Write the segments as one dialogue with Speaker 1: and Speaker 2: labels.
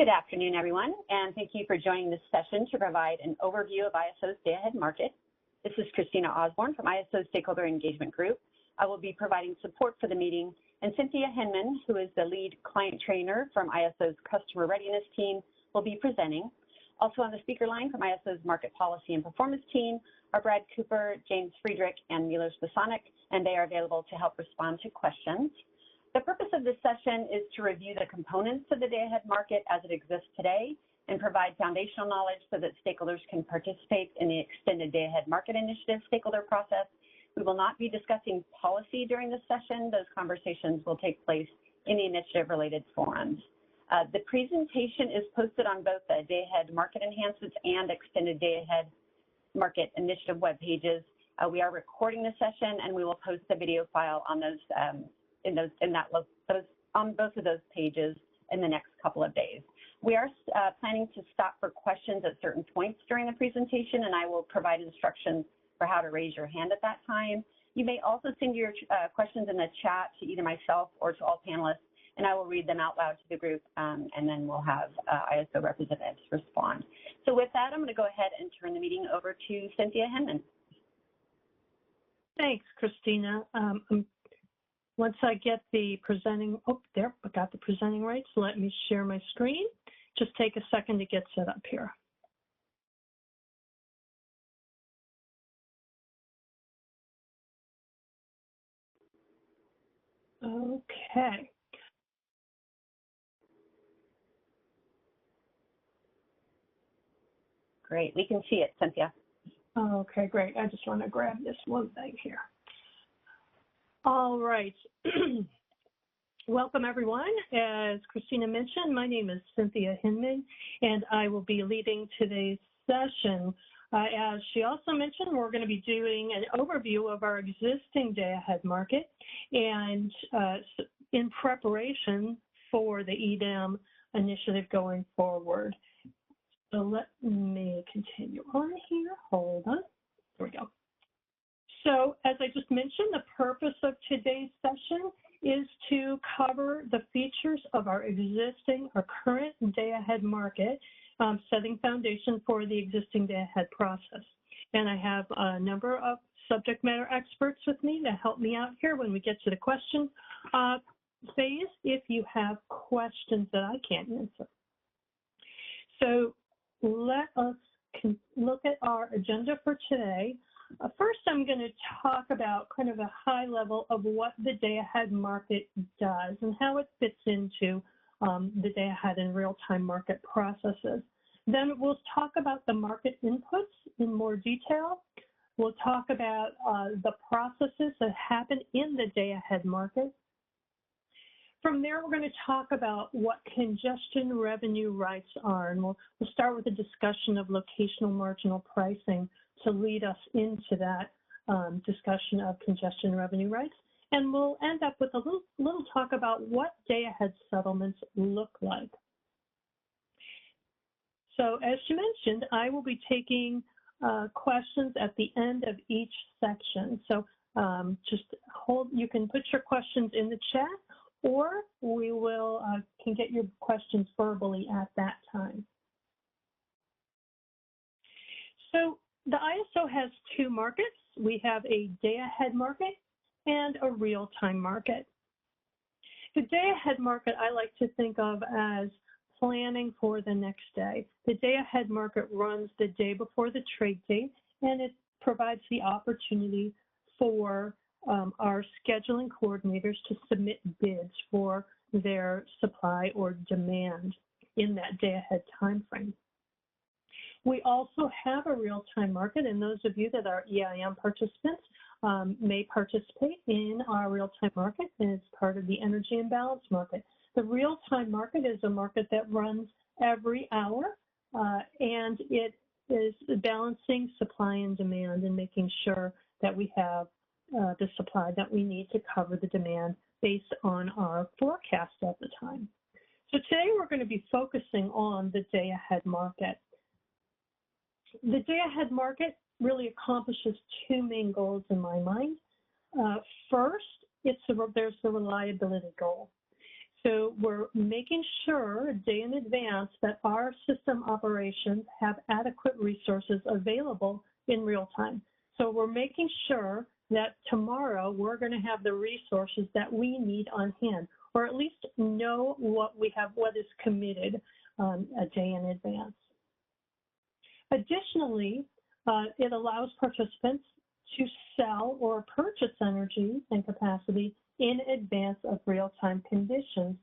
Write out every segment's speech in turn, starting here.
Speaker 1: Good afternoon, everyone, and thank you for joining this session to provide an overview of ISO's DayAhead Market. This is Christina Osborne from ISO's Stakeholder Engagement Group. I will be providing support for the meeting, and Cynthia Hinman, who is the lead client trainer from ISO's Customer Readiness team, will be presenting. Also on the speaker line from ISO's Market Policy and Performance team are Brad Cooper, James Friedrich, and Milos Bosanic, and they are available to help respond to questions. The purpose of this session is to review the components of the DayAhead Market as it exists today and provide foundational knowledge so that stakeholders can participate in the extended DayAhead Market Initiative stakeholder process. We will not be discussing policy during this session. Those conversations will take place in the initiative-related forums. The presentation is posted on both the DayAhead Market Enhancements and Extended DayAhead Market Initiative web pages. We are recording the session, and we will post the video file on those on both of those pages in the next couple of days. We are planning to stop for questions at certain points during the presentation, and I will provide instructions for how to raise your hand at that time. You may also send your questions in the chat to either myself or to all panelists, and I will read them out loud to the group, and then we'll have ISO representatives respond. So with that, I'm going to go ahead and turn the meeting over to Cynthia Hinman.
Speaker 2: Thanks, Christina. Once I get the presenting, I got the presenting rights. Let me share my screen. Just take a second to get set up here. Okay.
Speaker 1: Great, we can see it, Cynthia.
Speaker 2: Okay, great. I just want to grab this one thing here. All right. Welcome, everyone. As Christina mentioned, my name is Cynthia Hinman, and I will be leading today's session. As she also mentioned, we're going to be doing an overview of our existing DayAhead Market and in preparation for the EDAM initiative going forward. So let me continue on here. Hold on. There we go. So as I just mentioned, the purpose of today's session is to cover the features of our current DayAhead Market, setting foundation for the existing DayAhead process. And I have a number of subject matter experts with me to help me out here when we get to the question phase if you have questions that I can't answer. So let us look at our agenda for today. First, I'm going to talk about kind of a high level of what the DayAhead Market does and how it fits into the DayAhead and real-time market processes. Then we'll talk about the market inputs in more detail. We'll talk about the processes that happen in the DayAhead Market. From there, we're going to talk about what congestion revenue rights are, and we'll start with a discussion of locational marginal pricing to lead us into that discussion of congestion revenue rights. And we'll end up with a little talk about what DayAhead settlements look like. So as she mentioned, I will be taking questions at the end of each section. So you can put your questions in the chat, or we will can get your questions verbally at that time. So the ISO has two markets. We have a DayAhead Market and a real-time market. The DayAhead Market I like to think of as planning for the next day. The DayAhead Market runs the day before the trade date, and it provides the opportunity for our scheduling coordinators to submit bids for their supply or demand in that day-ahead time frame. We also have a real-time market, and those of you that are EIM participants may participate in our real-time market, and it's part of the energy imbalance market. The real-time market is a market that runs every hour, and it is balancing supply and demand and making sure that we have the supply that we need to cover the demand based on our forecast at the time. So today we're going to be focusing on the day-ahead market. The day-ahead market really accomplishes two main goals in my mind. First, there's the reliability goal. So we're making sure a day in advance that our system operations have adequate resources available in real time. So we're making sure that tomorrow we're going to have the resources that we need on hand, or at least know what we have, what is committed a day in advance. Additionally, it allows participants to sell or purchase energy and capacity in advance of real-time conditions.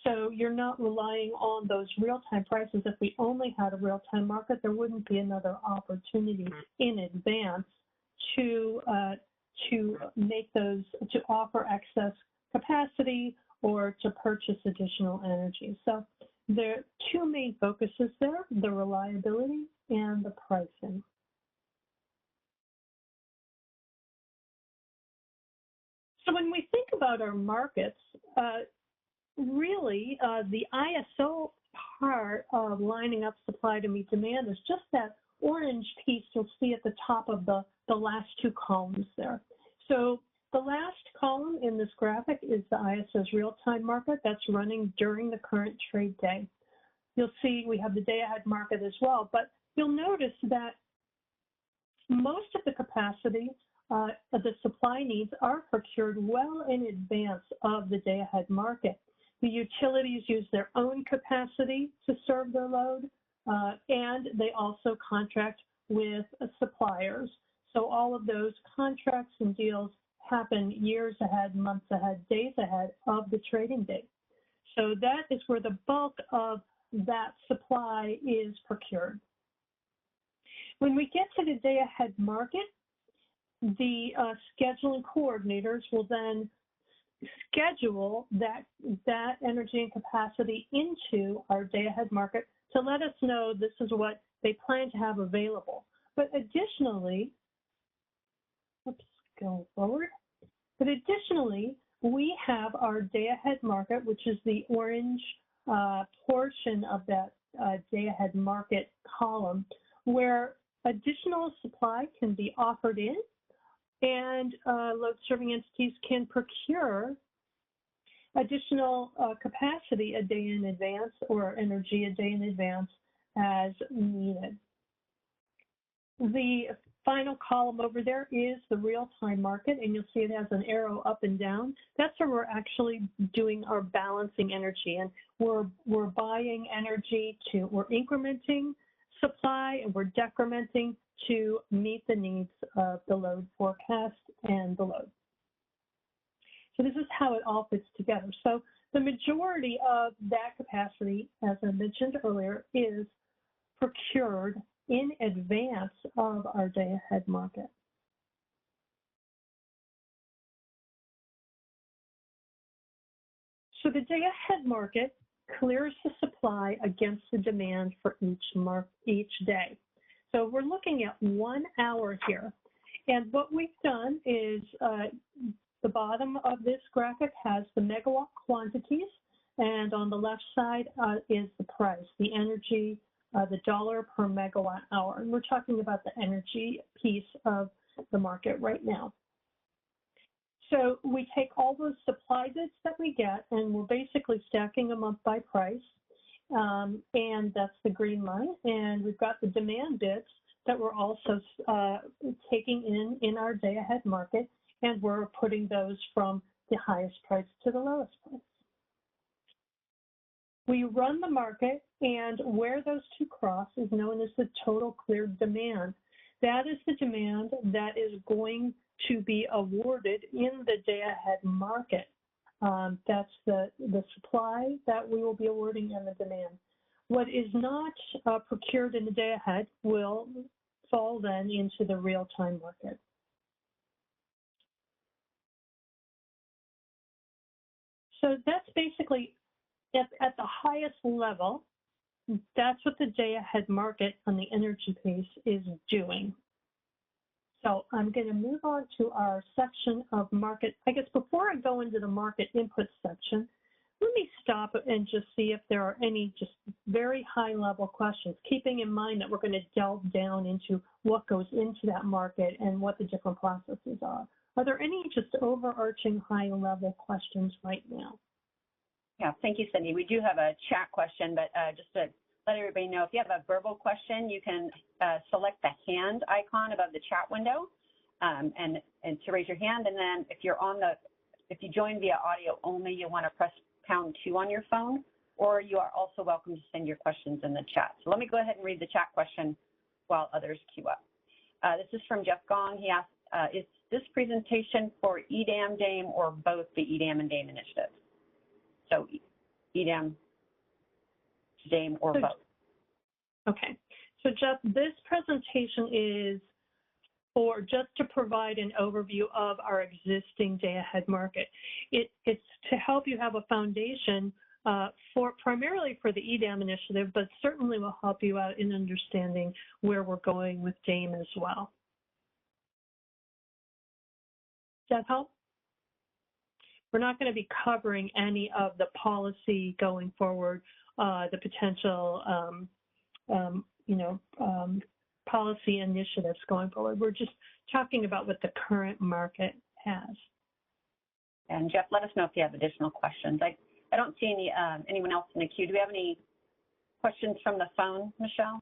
Speaker 2: So you're not relying on those real-time prices. If we only had a real-time market, there wouldn't be another opportunity in advance to make those, to offer excess capacity or to purchase additional energy. So there are two main focuses there, the reliability and the pricing. So when we think about our markets, really the ISO part of lining up supply to meet demand is just that orange piece you'll see at the top of the last two columns there. So the last column in this graphic is the ISO's real-time market that's running during the current trade day. You'll see we have the day-ahead market as well, but you'll notice that most of the capacity the supply needs are procured well in advance of the day-ahead market. The utilities use their own capacity to serve their load, and they also contract with suppliers. So all of those contracts and deals happen years ahead, months ahead, days ahead of the trading day. So that is where the bulk of that supply is procured. When we get to the day-ahead market, the scheduling coordinators will then schedule that energy and capacity into our day-ahead market to let us know this is what they plan to have available. But additionally, But additionally, we have our day-ahead market, which is the orange portion of that day-ahead market column, where additional supply can be offered in, and load-serving entities can procure additional capacity a day in advance or energy a day in advance as needed. The final column over there is the real-time market, and you'll see it has an arrow up and down. That's where we're actually doing our balancing energy, and we're buying energy we're incrementing supply, and we're decrementing to meet the needs of the load forecast and the load. So this is how it all fits together. So the majority of that capacity, as I mentioned earlier, is procured in advance of our day-ahead market. So the day-ahead market clears the supply against the demand for each day. So we're looking at 1 hour here. And what we've done is the bottom of this graphic has the megawatt quantities, and on the left side is the price, the energy, the dollar per megawatt hour. And we're talking about the energy piece of the market right now. So we take all those supply bids that we get, and we're basically stacking them up by price. And that's the green line. And we've got the demand bids that we're also taking in our day-ahead market, and we're putting those from the highest price to the lowest price. We run the market, and where those two cross is known as the total cleared demand. That is the demand that is going to be awarded in the day-ahead market. That's the supply that we will be awarding and the demand. What is not procured in the day-ahead will fall then into the real-time market. So that's basically at the highest level, that's what the day-ahead market on the energy piece is doing. So I'm going to move on to our section of market. I guess before I go into the market input section, let me stop and just see if there are any just very high-level questions, keeping in mind that we're going to delve down into what goes into that market and what the different processes are. Are there any just overarching high-level questions right now?
Speaker 1: Yeah, thank you, Cindy. We do have a chat question, but just to let everybody know, if you have a verbal question, you can select the hand icon above the chat window and to raise your hand. And then if you join via audio only, you'll want to press #2 on your phone, or you are also welcome to send your questions in the chat. So let me go ahead and read the chat question while others queue up. This is from Jeff Gong. He asked, is this presentation for EDAM, DAME, or both the EDAM and DAME initiatives? So EDAM, DAME, or both.
Speaker 2: Okay. So Jeff, this presentation is for just to provide an overview of our existing DayAhead Market. It's to help you have a foundation primarily for the EDAM initiative, but certainly will help you out in understanding where we're going with DAME as well. Does that help? We're not going to be covering any of the policy going forward, the potential, policy initiatives going forward. We're just talking about what the current market has.
Speaker 1: And Jeff, let us know if you have additional questions. I don't see anyone else in the queue. Do we have any questions from the phone, Michelle?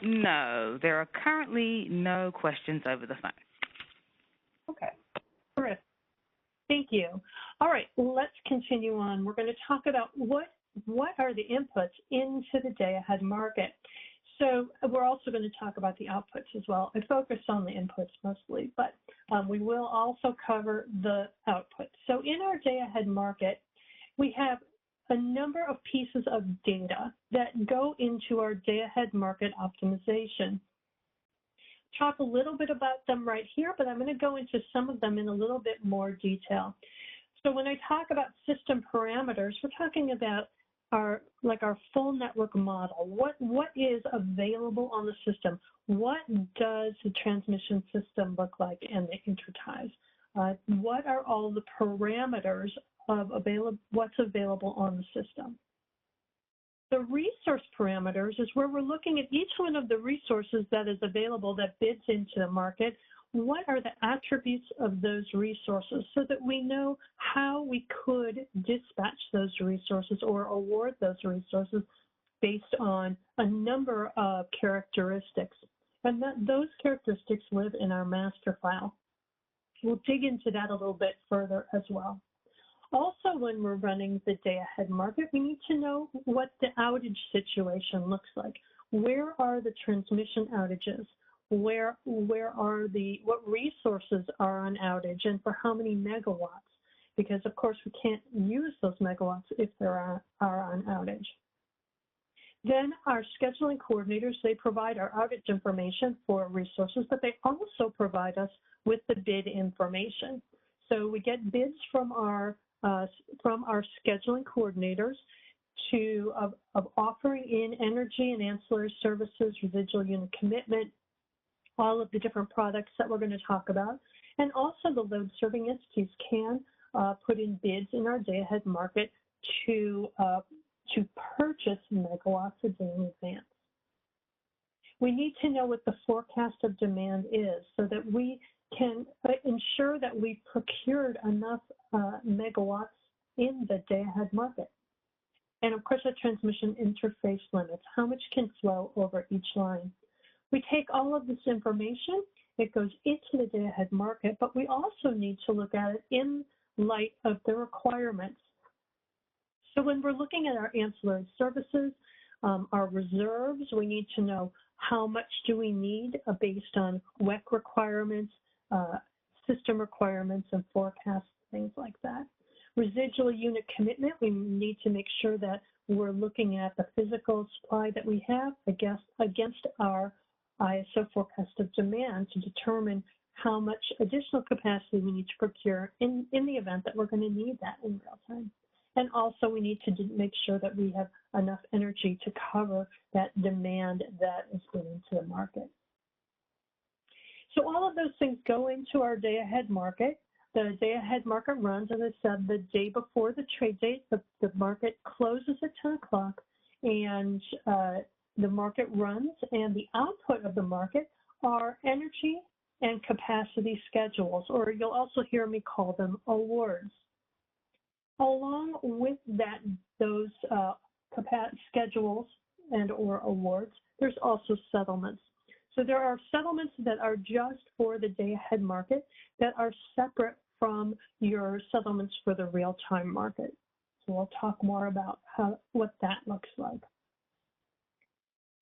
Speaker 3: No, there are currently no questions over the phone.
Speaker 1: Okay.
Speaker 2: Terrific. Thank you. All right, let's continue on. We're going to talk about what are the inputs into the DayAhead Market. So we're also going to talk about the outputs as well. I focused on the inputs mostly, but we will also cover the outputs. So in our DayAhead Market, we have a number of pieces of data that go into our DayAhead Market optimization. Talk a little bit about them right here, but I'm going to go into some of them in a little bit more detail. So when I talk about system parameters, we're talking about our full network model. What is available on the system? What does the transmission system look like and the interties? What are all the parameters of what's available on the system? The resource parameters is where we're looking at each one of the resources that is available that bids into the market. What are the attributes of those resources so that we know how we could dispatch those resources or award those resources based on a number of characteristics. And those characteristics live in our master file. We'll dig into that a little bit further as well. Also, when we're running the DayAhead Market, we need to know what the outage situation looks like. Where are the transmission outages? What resources are on outage and for how many megawatts? Because, of course, we can't use those megawatts if they are on outage. Then our scheduling coordinators, they provide our outage information for resources, but they also provide us with the bid information. So we get bids from our scheduling coordinators of offering in energy and ancillary services, residual unit commitment, all of the different products that we're going to talk about. And also the load serving entities can put in bids in our DayAhead Market to purchase megawatts a day in advance. We need to know what the forecast of demand is so that we can ensure that we've procured enough megawatts in the DayAhead Market. And of course, the transmission interface limits, how much can flow over each line. We take all of this information, it goes into the DayAhead Market, but we also need to look at it in light of the requirements. So when we're looking at our ancillary services, our reserves, we need to know how much do we need based on WEC requirements, system requirements, and forecasts, things like that. Residual unit commitment, we need to make sure that we're looking at the physical supply that we have against our ISO forecast of demand to determine how much additional capacity we need to procure in the event that we're going to need that in real time. And also we need to make sure that we have enough energy to cover that demand that is going to the market. So all of those things go into our DayAhead Market. The DayAhead Market runs, as I said, the day before the trade date. The market closes at 10 o'clock, and the market runs, and the output of the market are energy and capacity schedules, or you'll also hear me call them awards. Along with that, those schedules and or awards, there's also settlements. So there are settlements that are just for the day-ahead market that are separate from your settlements for the real-time market. So we'll talk more about what that looks like.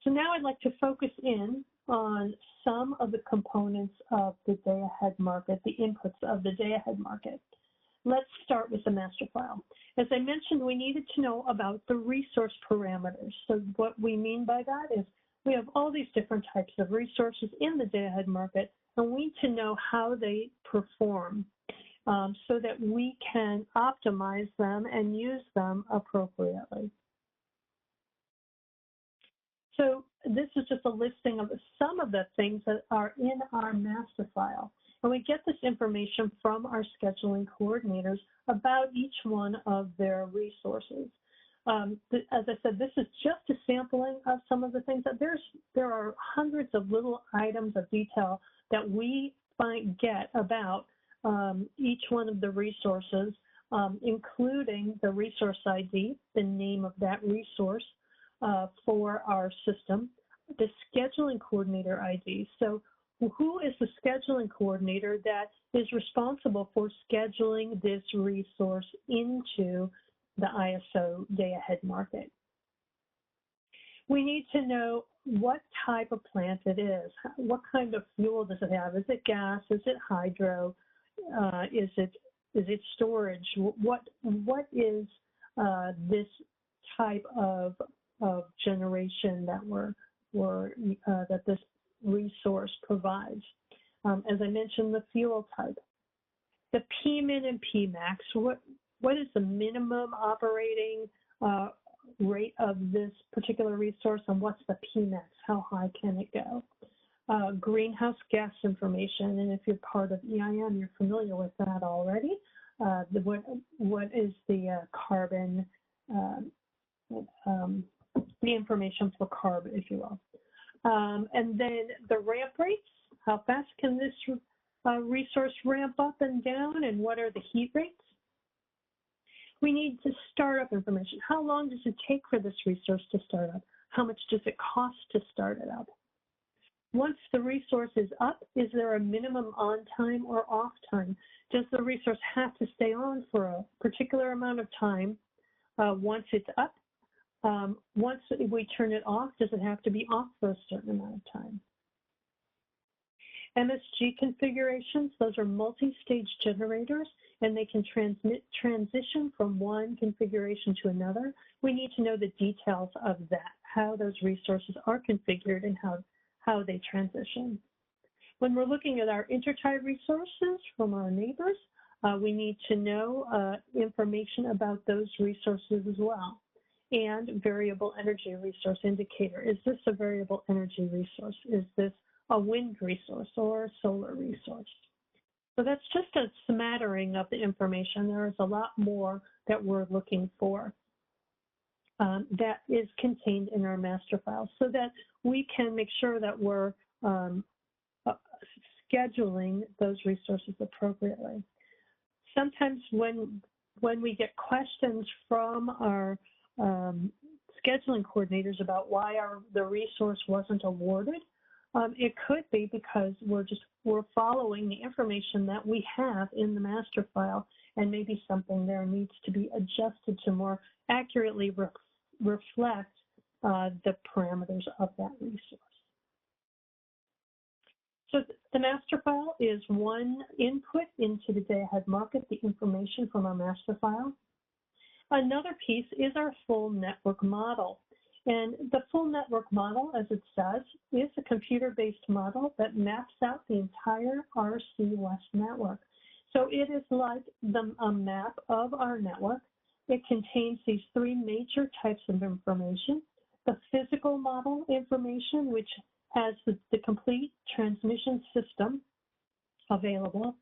Speaker 2: So now I'd like to focus in on some of the components of the day-ahead market, the inputs of the day-ahead market. Let's start with the master file. As I mentioned, we needed to know about the resource parameters. So what we mean by that is we have all these different types of resources in the day-ahead market, and we need to know how they perform so that we can optimize them and use them appropriately. So this is just a listing of some of the things that are in our master file. And we get this information from our scheduling coordinators about each one of their resources. As I said, this is just a sampling of some of the things that there are hundreds of little items of detail that we get about each one of the resources, including the resource ID, the name of that resource for our system, the scheduling coordinator ID. So who is the scheduling coordinator that is responsible for scheduling this resource into the ISO day-ahead market? We need to know what type of plant it is. What kind of fuel does it have? Is it gas? Is it hydro? Is it storage? What is this type of generation that that this resource provides? As I mentioned, the fuel type, the PMIN and PMAX. What is the minimum operating rate of this particular resource, and what's the PMAX? How high can it go? Greenhouse gas information, and if you're part of EIM, you're familiar with that already. What is the carbon, the information for carbon, if you will. And then the ramp rates, how fast can this resource ramp up and down, and what are the heat rates? We need the startup information. How long does it take for this resource to start up? How much does it cost to start it up? Once the resource is up, is there a minimum on time or off time? Does the resource have to stay on for a particular amount of time once it's up? Once we turn it off, does it have to be off for a certain amount of time? MSG configurations, those are multi-stage generators, and they can transition from one configuration to another. We need to know the details of that, how those resources are configured and how they transition. When we're looking at our intertie resources from our neighbors, we need to know information about those resources as well. And variable energy resource indicator. Is this a variable energy resource? Is this a wind resource or a solar resource? So that's just a smattering of the information. There is a lot more that we're looking for that is contained in our master file so that we can make sure that we're scheduling those resources appropriately. Sometimes when we get questions from our scheduling coordinators about why the resource wasn't awarded, it could be because we're following the information that we have in the master file, and maybe something there needs to be adjusted to more accurately reflect the parameters of that resource. So the master file is one input into the day-ahead market, the information from our master file. Another piece is our full network model. And the full network model, as it says, is a computer-based model that maps out the entire RC West network. So it is like a map of our network. It contains these three major types of information. The physical model information, which has the complete transmission system available.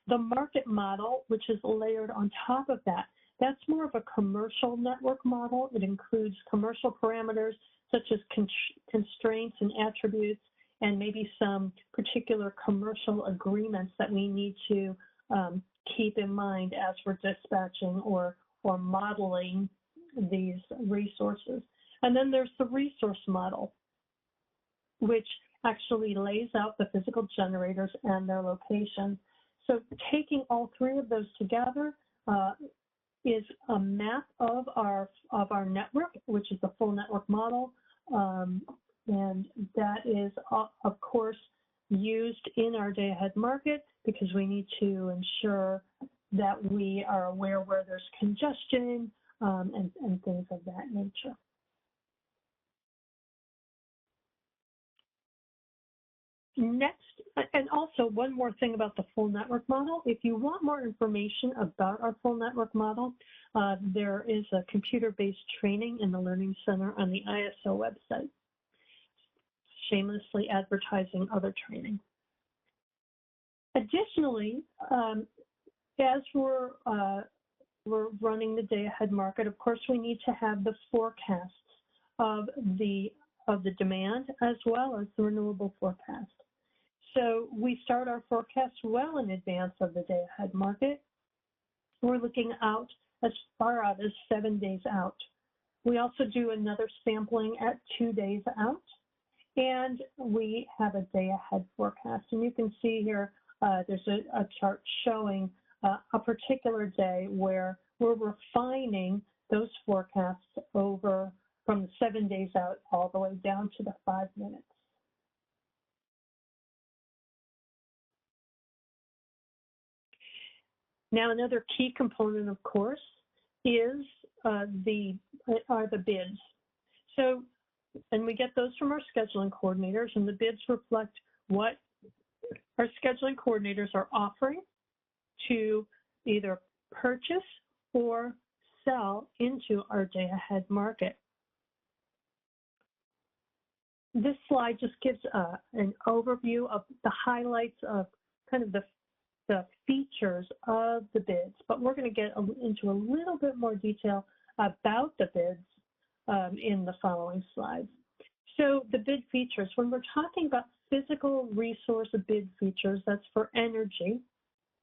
Speaker 2: The market model, which is layered on top of that. That's more of a commercial network model. It includes commercial parameters such as constraints and attributes, and maybe some particular commercial agreements that we need to keep in mind as we're dispatching or for modeling these resources. And then there's the resource model, which actually lays out the physical generators and their locations. So taking all three of those together is a map of our network, which is the full network model, and that is, of course, used in our DayAhead Market because we need to ensure that we are aware where there's congestion and things of that nature. Next, and also one more thing about the full network model. If you want more information about our full network model, there is a computer-based training in the Learning Center on the ISO website. Shamelessly advertising other training. Additionally, as we're running the DayAhead Market, of course, we need to have the forecasts of the demand as well as the renewable forecast. So we start our forecast well in advance of the DayAhead Market. We're looking out as far out as 7 days out. We also do another sampling at 2 days out, and we have a day-ahead forecast. And you can see here, there's a chart showing a particular day where we're refining those forecasts over from the 7 days out all the way down to the 5 minutes. Now, another key component, of course, is the bids. So, and we get those from our scheduling coordinators, and the bids reflect what our scheduling coordinators are offering to either purchase or sell into our DayAhead Market. This slide just gives an overview of the highlights of kind of the features of the bids, but we're going to get into a little bit more detail about the bids in the following slides. So the bid features, when we're talking about physical resource bid features, that's for energy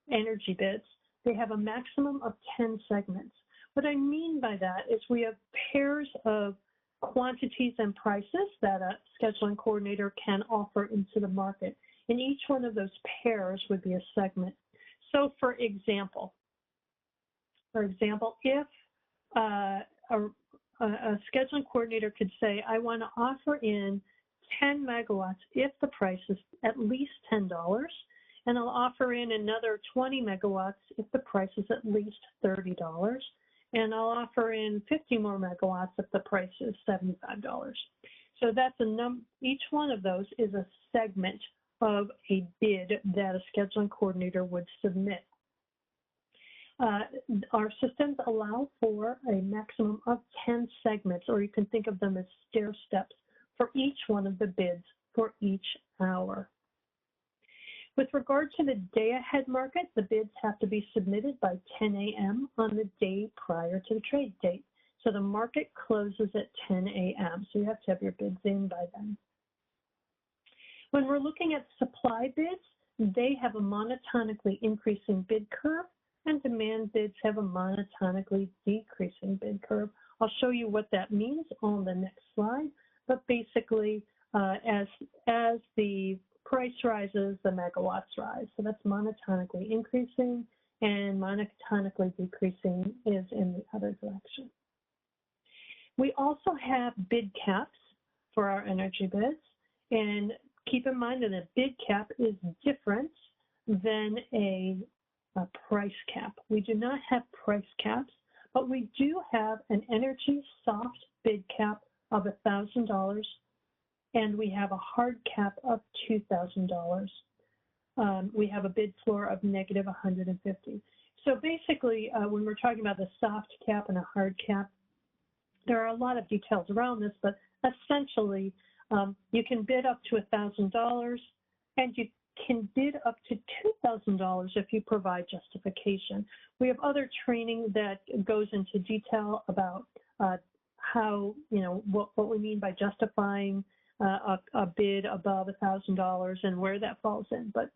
Speaker 2: bids, they have a maximum of 10 segments. What I mean by that is we have pairs of quantities and prices that a scheduling coordinator can offer into the market. And each one of those pairs would be a segment. So for example, if a scheduling coordinator could say, I want to offer in 10 megawatts if the price is at least $10, and I'll offer in another 20 megawatts if the price is at least $30, and I'll offer in 50 more megawatts if the price is $75. So that's each one of those is a segment of a bid that a scheduling coordinator would submit. Our systems allow for a maximum of 10 segments, or you can think of them as stair steps, for each one of the bids for each hour. With regard to the DayAhead Market, the bids have to be submitted by 10 a.m. on the day prior to the trade date. So the market closes at 10 a.m., so you have to have your bids in by then. When we're looking at supply bids, they have a monotonically increasing bid curve, and demand bids have a monotonically decreasing bid curve. I'll show you what that means on the next slide, but basically, as the price rises, the megawatts rise. So that's monotonically increasing, and monotonically decreasing is in the other direction. We also have bid caps for our energy bids, and keep in mind that a bid cap is different than a price cap. We do not have price caps, but we do have an energy soft bid cap of $1,000, and we have a hard cap of $2,000. We have a bid floor of negative 150. So basically, when we're talking about the soft cap and a hard cap, there are a lot of details around this, but essentially, you can bid up to $1,000, and you can bid up to $2,000 if you provide justification. We have other training that goes into detail about how, what we mean by justifying a bid above $1,000 and where that falls in, but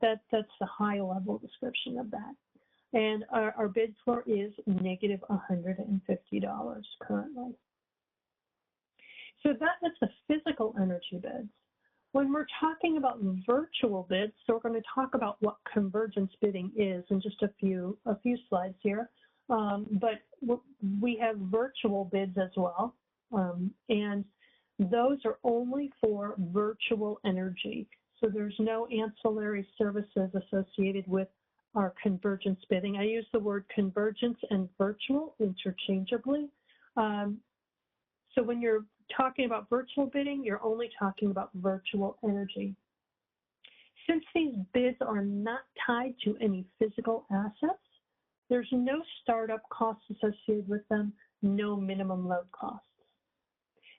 Speaker 2: that's the high-level description of that. And our bid floor is negative $150 currently. So that is the physical energy bids. When we're talking about virtual bids, so we're going to talk about what convergence bidding is in just a few slides here. But we have virtual bids as well, and those are only for virtual energy. So there's no ancillary services associated with our convergence bidding. I use the word convergence and virtual interchangeably. So when you're talking about virtual bidding, you're only talking about virtual energy. Since these bids are not tied to any physical assets, there's no startup costs associated with them, no minimum load costs.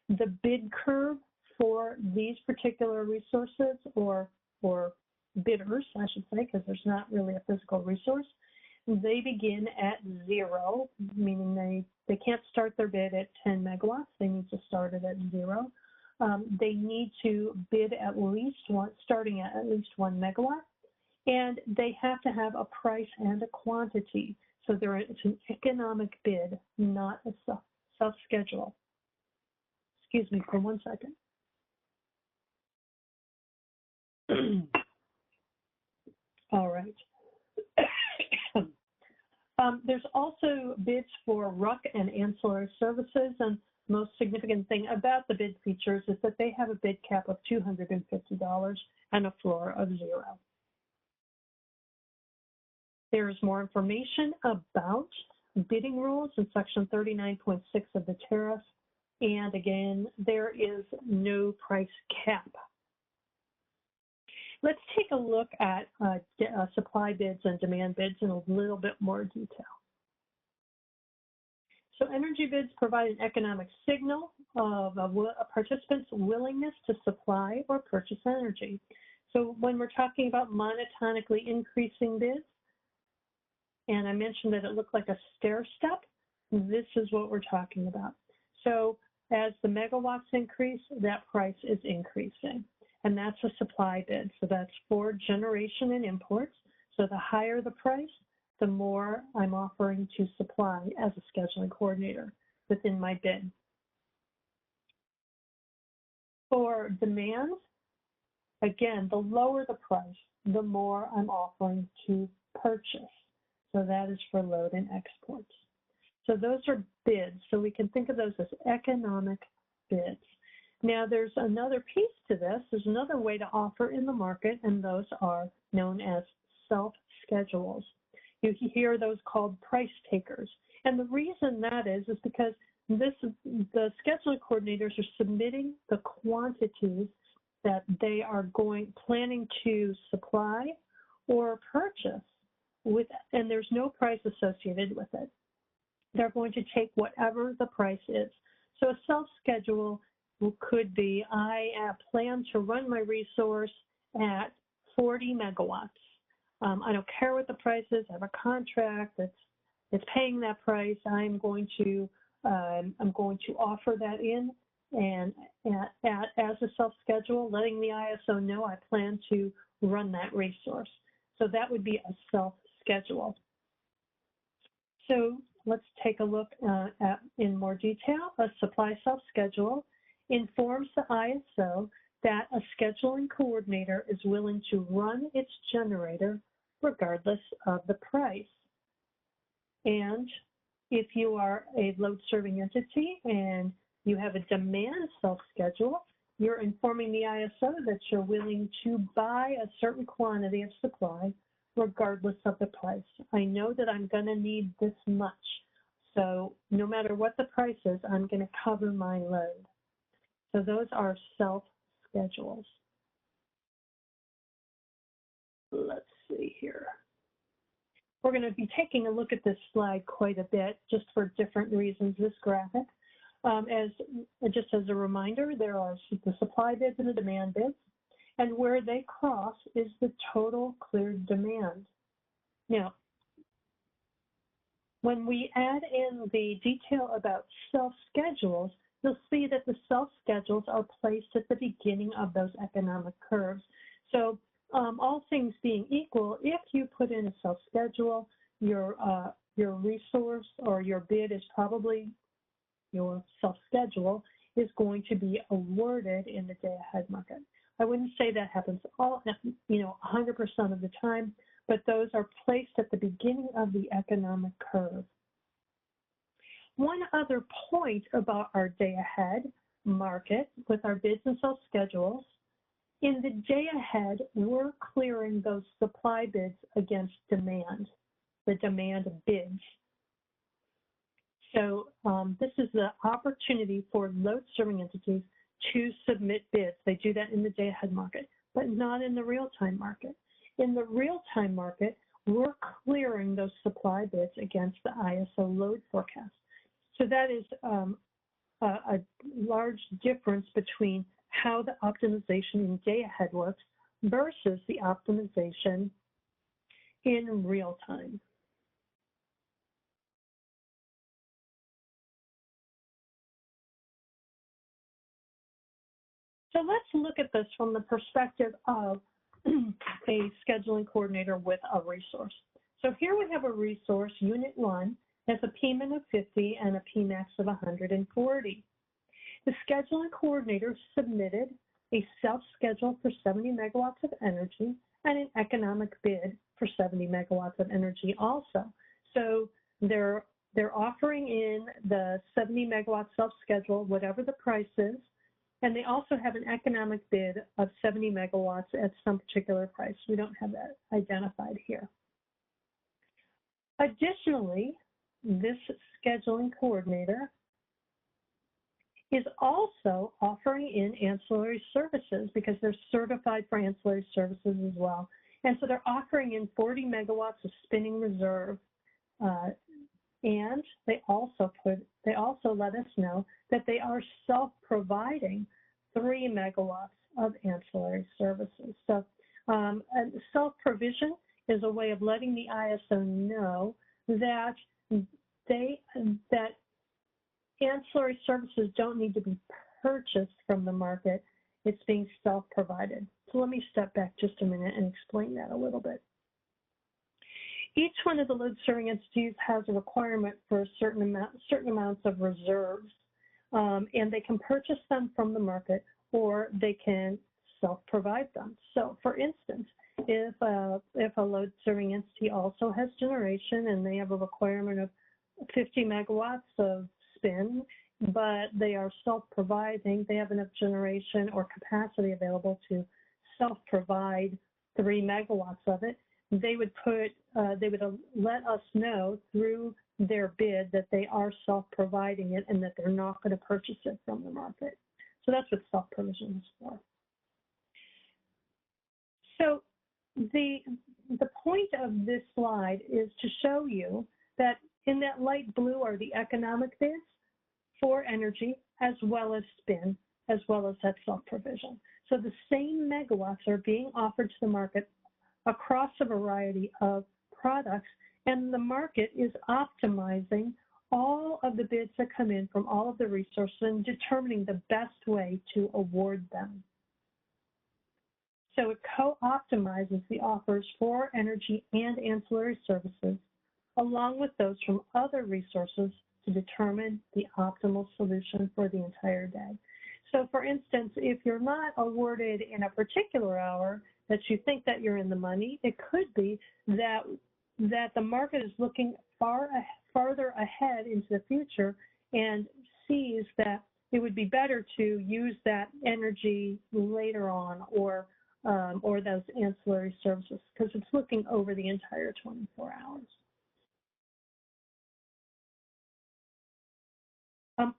Speaker 2: The bid curve for these particular resources or bidders, I should say, because there's not really a physical resource, they begin at 0, meaning they can't start their bid at 10 megawatts. They need to start it at 0. They need to bid starting at least 1 megawatt, and they have to have a price and a quantity. So it's an economic bid, not a self-schedule. Excuse me for 1 second. All right. There's also bids for RUC and ancillary services, and most significant thing about the bid features is that they have a bid cap of $250 and a floor of 0. There is more information about bidding rules in Section 39.6 of the tariff, and again, there is no price cap. Let's take a look at supply bids and demand bids in a little bit more detail. So energy bids provide an economic signal of a participant's willingness to supply or purchase energy. So when we're talking about monotonically increasing bids, and I mentioned that it looked like a stair step, this is what we're talking about. So as the megawatts increase, that price is increasing. And that's a supply bid. So that's for generation and imports. So the higher the price, the more I'm offering to supply as a scheduling coordinator within my bid. For demand, again, the lower the price, the more I'm offering to purchase. So that is for load and exports. So those are bids. So we can think of those as economic bids. Now, there's another piece to this. There's another way to offer in the market, and those are known as self-schedules. You hear those called price takers. And the reason that is because the scheduling coordinators are submitting the quantities that they are planning to supply or purchase and there's no price associated with it. They're going to take whatever the price is. So a self-schedule could be, I plan to run my resource at 40 megawatts. I don't care what the price is. I have a contract that's paying that price. I'm going to offer that in, and as a self-schedule, letting the ISO know I plan to run that resource. So that would be a self-schedule. So let's take a look at in more detail. A supply self-schedule informs the ISO that a scheduling coordinator is willing to run its generator regardless of the price. And if you are a load-serving entity and you have a demand self-schedule, you're informing the ISO that you're willing to buy a certain quantity of supply regardless of the price. I know that I'm going to need this much, so no matter what the price is, I'm going to cover my load. So those are self-schedules. Let's see here. We're going to be taking a look at this slide quite a bit just for different reasons, this graphic. Just as a reminder, there are the supply bids and the demand bids, and where they cross is the total cleared demand. Now, when we add in the detail about self-schedules, you'll see that the self-schedules are placed at the beginning of those economic curves. So all things being equal, if you put in a self-schedule, your resource or your bid is probably your self-schedule is going to be awarded in the day-ahead market. I wouldn't say that happens 100% of the time, but those are placed at the beginning of the economic curve. One other point about our day-ahead market with our bids and self-schedules, in the day-ahead, we're clearing those supply bids against demand, the demand bids. So this is the opportunity for load-serving entities to submit bids. They do that in the day-ahead market, but not in the real-time market. In the real-time market, we're clearing those supply bids against the ISO load forecast. So that is a large difference between how the optimization in day-ahead works versus the optimization in real-time. So let's look at this from the perspective of a scheduling coordinator with a resource. So here we have a resource, Unit 1, has a PMIN of 50 and a PMAX of 140. The scheduling coordinator submitted a self-schedule for 70 megawatts of energy and an economic bid for 70 megawatts of energy also. So they're offering in the 70 megawatt self-schedule, whatever the price is, and they also have an economic bid of 70 megawatts at some particular price. We don't have that identified here. Additionally, this scheduling coordinator is also offering in ancillary services because they're certified for ancillary services as well. And so they're offering in 40 megawatts of spinning reserve. And they also let us know that they are self-providing 3 megawatts of ancillary services. So self-provision is a way of letting the ISO know that that ancillary services don't need to be purchased from the market. It's being self-provided. So let me step back just a minute and explain that a little bit. Each one of the load-serving entities has a requirement for certain amounts of reserves, and they can purchase them from the market or they can self-provide them. So, for instance, if a load-serving entity also has generation and they have a requirement of 50 megawatts of spin, but they are self-providing, they have enough generation or capacity available to self-provide 3 megawatts of it, they would let us know through their bid that they are self-providing it and that they're not going to purchase it from the market. So that's what self-provision is for. So the point of this slide is to show you that in that light blue are the economic bids for energy as well as spin, as well as that self-provision. So the same megawatts are being offered to the market across a variety of products, and the market is optimizing all of the bids that come in from all of the resources and determining the best way to award them. So it co-optimizes the offers for energy and ancillary services, along with those from other resources to determine the optimal solution for the entire day. So for instance, if you're not awarded in a particular hour that you think that you're in the money, it could be that the market is looking farther ahead into the future and sees that it would be better to use that energy later on or those ancillary services because it's looking over the entire 24 hours.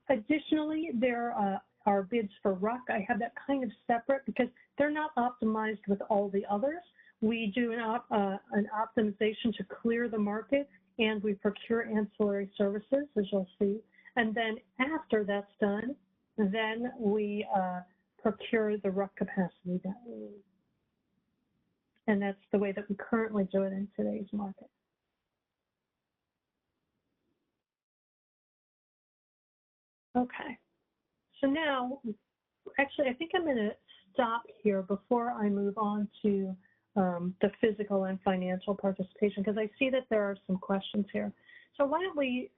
Speaker 2: Additionally, there are bids for RUC. I have that kind of separate because they're not optimized with all the others. We do an optimization to clear the market, and we procure ancillary services, as you'll see. And then after that's done, then we procure the RUC capacity that we need. And that's the way that we currently do it in today's market. Okay, so now, actually, I think I'm going to stop here before I move on to the physical and financial participation, because I see that there are some questions here. So why don't we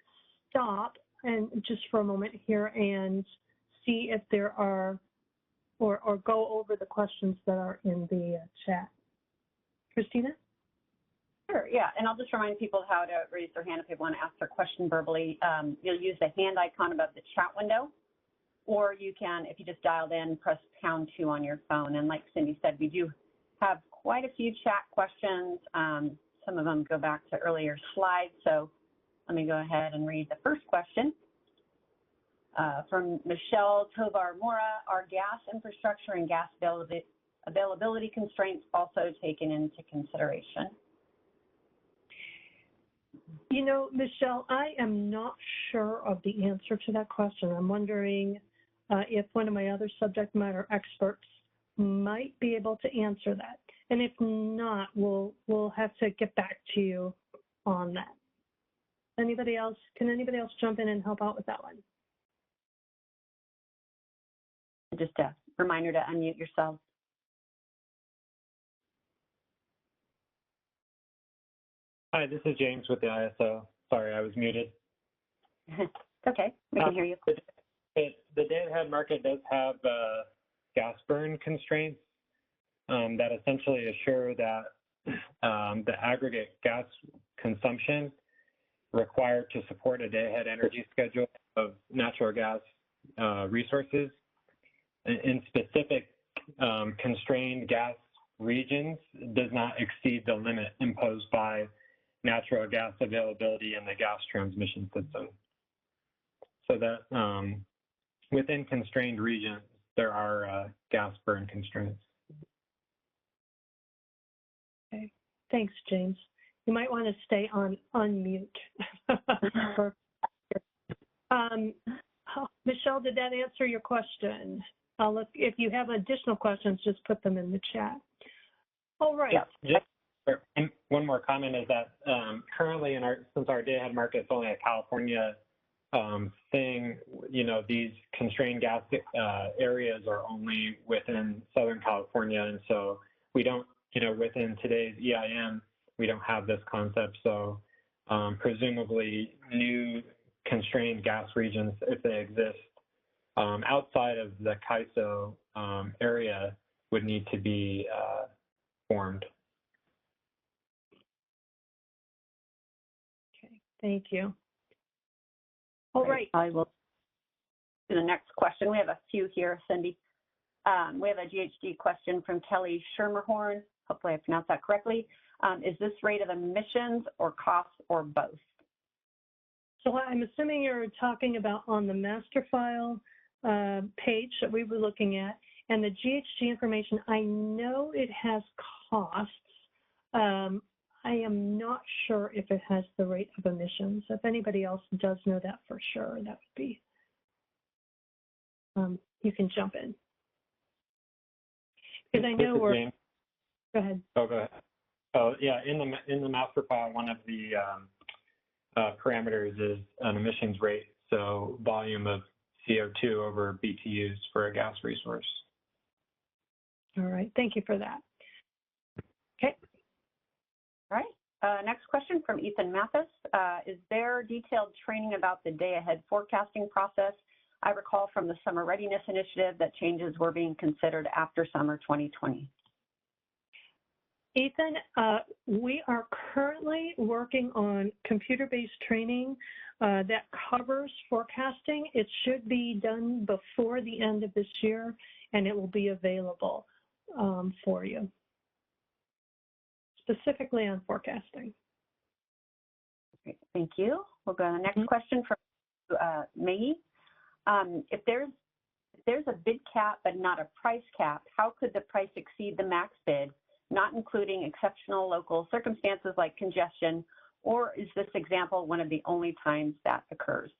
Speaker 2: stop and just for a moment here and see if there are, or go over the questions that are in the chat. Christina?
Speaker 1: Sure, yeah, and I'll just remind people how to raise their hand if they want to ask their question verbally. You'll use the hand icon above the chat window, or you can, if you just dialed in, press #2 on your phone. And like Cindy said, we do have quite a few chat questions. Some of them go back to earlier slides, so let me go ahead and read the first question. From Michelle Tovar-Mora, are gas infrastructure and gas availability constraints also taken into consideration?
Speaker 2: You know, Michelle, I am not sure of the answer to that question. I'm wondering if one of my other subject matter experts might be able to answer that. And if not, we'll have to get back to you on that. Anybody else? Can anybody else jump in and help out with that one?
Speaker 1: Just a reminder to unmute yourself.
Speaker 4: Hi, this is James with the ISO. Sorry, I was muted.
Speaker 1: Okay, we can hear you.
Speaker 4: The DayAhead Market does have gas burn constraints that essentially assure that the aggregate gas consumption required to support a DayAhead energy schedule of natural gas resources in specific constrained gas regions does not exceed the limit imposed by natural gas availability in the gas transmission system. So that within constrained regions, there are gas burn constraints.
Speaker 2: Okay, thanks, James. You might want to stay on unmute. Michelle, did that answer your question? If you have additional questions, just put them in the chat. All right.
Speaker 4: Yeah, just one more comment is that currently, since our DayAhead Market is only a California thing, you know, these constrained gas areas are only within Southern California, and so we don't, you know, within today's EIM, we don't have this concept. So presumably, new constrained gas regions, if they exist, outside of the CAISO area, would need to be formed.
Speaker 2: Okay, thank you. All right.
Speaker 1: I will do the next question. We have a few here, Cindy. We have a GHG question from Kelly Schermerhorn. Hopefully I pronounced that correctly. Is this rate of emissions or costs or both?
Speaker 2: So I'm assuming you're talking about on the master file page that we were looking at, and the GHG information, I know it has costs. I am not sure if it has the rate of emissions. If anybody else does know that for sure, that would be, you can jump in. Because I know we're, go ahead.
Speaker 4: Oh, go ahead. Oh, yeah, in the master file, one of the parameters is an emissions rate, so volume of CO2 over BTUs for a gas resource.
Speaker 2: All right, thank you for that. Okay.
Speaker 1: All right, next question from Ethan Mathis. Is there detailed training about the day-ahead forecasting process? I recall from the Summer Readiness Initiative that changes were being considered after summer 2020.
Speaker 2: Ethan, we are currently working on computer-based training that covers forecasting. It should be done before the end of this year, and it will be available for you, specifically on forecasting.
Speaker 1: Great, thank you. We'll go to the next question from Maggie. If there's a bid cap but not a price cap, how could the price exceed the max bid, not including exceptional local circumstances like congestion, or is this example one of the only times that occurs?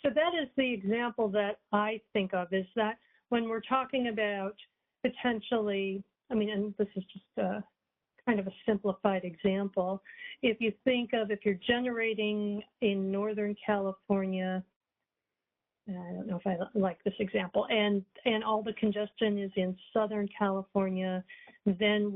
Speaker 2: So that is the example that I think of, is that when we're talking about potentially, I mean, and this is just a kind of a simplified example. If you think of, if you're generating in Northern California I don't know if I like this example, and all the congestion is in Southern California, then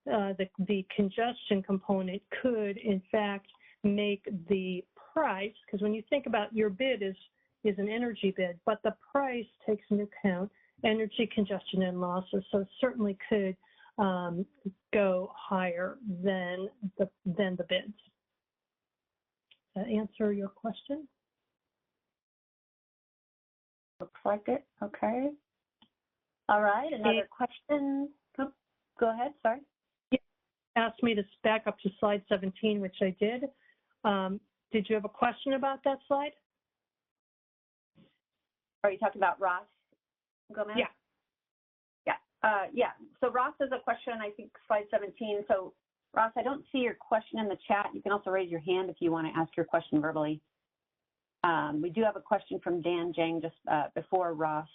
Speaker 2: the congestion component could, in fact, make the price, because when you think about your bid is an energy bid, but the price takes into account energy, congestion, and losses, so it certainly could go higher than the bids. Does that answer your question?
Speaker 1: Looks like it. Okay. All right. Another question. Oh, go ahead. Sorry.
Speaker 2: You asked me to back up to slide 17, which I did. Did you have a question about that slide?
Speaker 1: Are you talking about Ross Gomez?
Speaker 2: Yeah.
Speaker 1: Yeah. So Ross has a question, I think slide 17. So Ross, I don't see your question in the chat. You can also raise your hand if you want to ask your question verbally. We do have a question from Dan Jang just before Ross.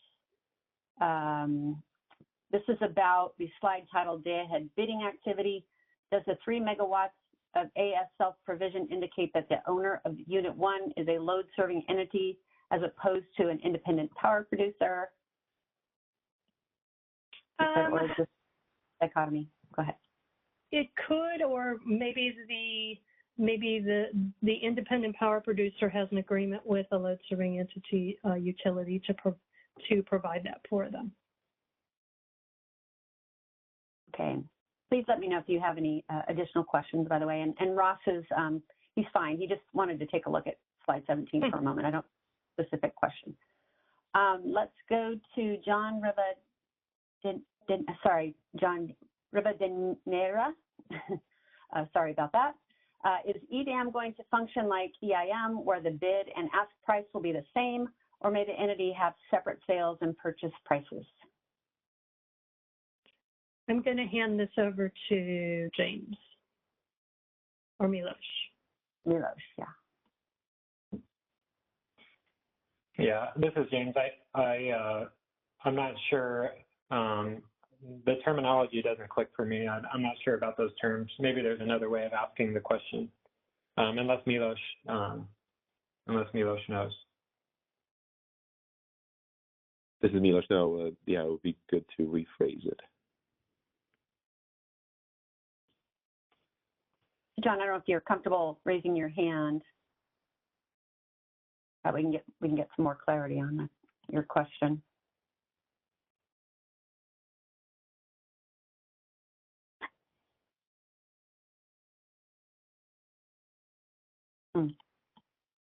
Speaker 1: This is about the slide titled DayAhead Bidding Activity. Does the 3 megawatts of AS self-provision indicate that the owner of Unit 1 is a load-serving entity as opposed to an independent power producer? Or is this dichotomy? Go ahead.
Speaker 2: It could, or maybe the independent power producer has an agreement with a load serving entity utility to provide that for them.
Speaker 1: Okay. Please let me know if you have any additional questions, by the way. And Ross is, he's fine. He just wanted to take a look at slide 17 for a moment. I don't have a specific question. Let's go to John Rivadeneira. Sorry about that. Is EDAM going to function like EIM, where the bid and ask price will be the same, or may the entity have separate sales and purchase prices?
Speaker 2: I'm going to hand this over to James or Milos.
Speaker 1: Milos, yeah.
Speaker 4: Yeah, this is James. I'm not sure. The terminology doesn't click for me. I'm not sure about those terms. Maybe there's another way of asking the question, unless Milos knows.
Speaker 5: This is Milos. No, yeah, it would be good to rephrase it.
Speaker 1: John, I don't know if you're comfortable raising your hand. We can get some more clarity on your question.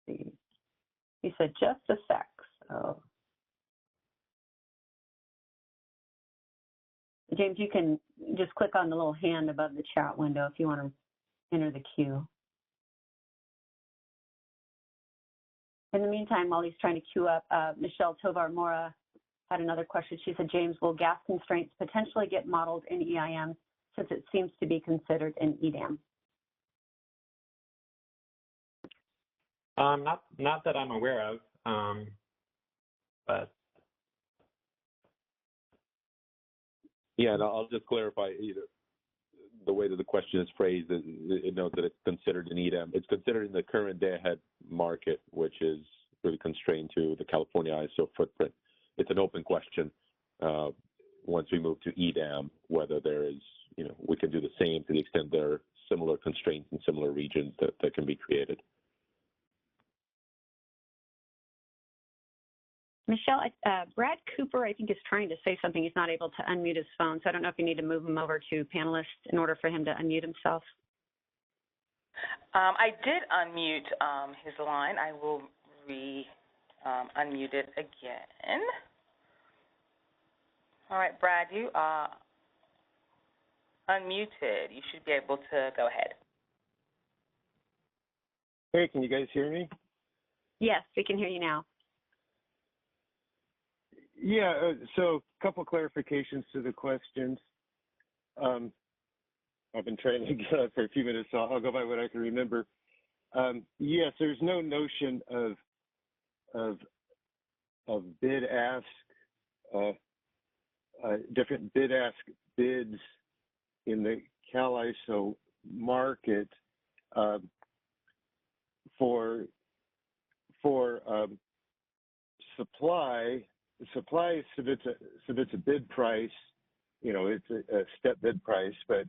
Speaker 1: See. He said just a sec. So, James, you can just click on the little hand above the chat window if you want to enter the queue. In the meantime, while he's trying to queue up, Michelle Tovar-Mora had another question. She said, James, will gas constraints potentially get modeled in EIM since it seems to be considered in EDAM?
Speaker 4: Not that I'm aware of, but.
Speaker 5: Yeah, and I'll just clarify the way that the question is phrased. It notes that it's considered in EDAM. It's considered in the current day-ahead market, which is really constrained to the California ISO footprint. It's an open question once we move to EDAM, whether there is, we can do the same to the extent there are similar constraints in similar regions that can be created.
Speaker 1: Michelle, Brad Cooper, I think, is trying to say something. He's not able to unmute his phone, so I don't know if you need to move him over to panelist in order for him to unmute himself.
Speaker 3: I did unmute his line. I will unmute it again. All right, Brad, you are unmuted. You should be able to go ahead.
Speaker 6: Hey, can you guys hear me?
Speaker 1: Yes, we can hear you now.
Speaker 6: Yeah, so a couple clarifications to the questions. I've been trying to get up for a few minutes, so I'll go by what I can remember. Yes, there's no notion of bid ask, different bid ask bids in the Cal ISO market for supply submits a bid price. It's a step bid price, but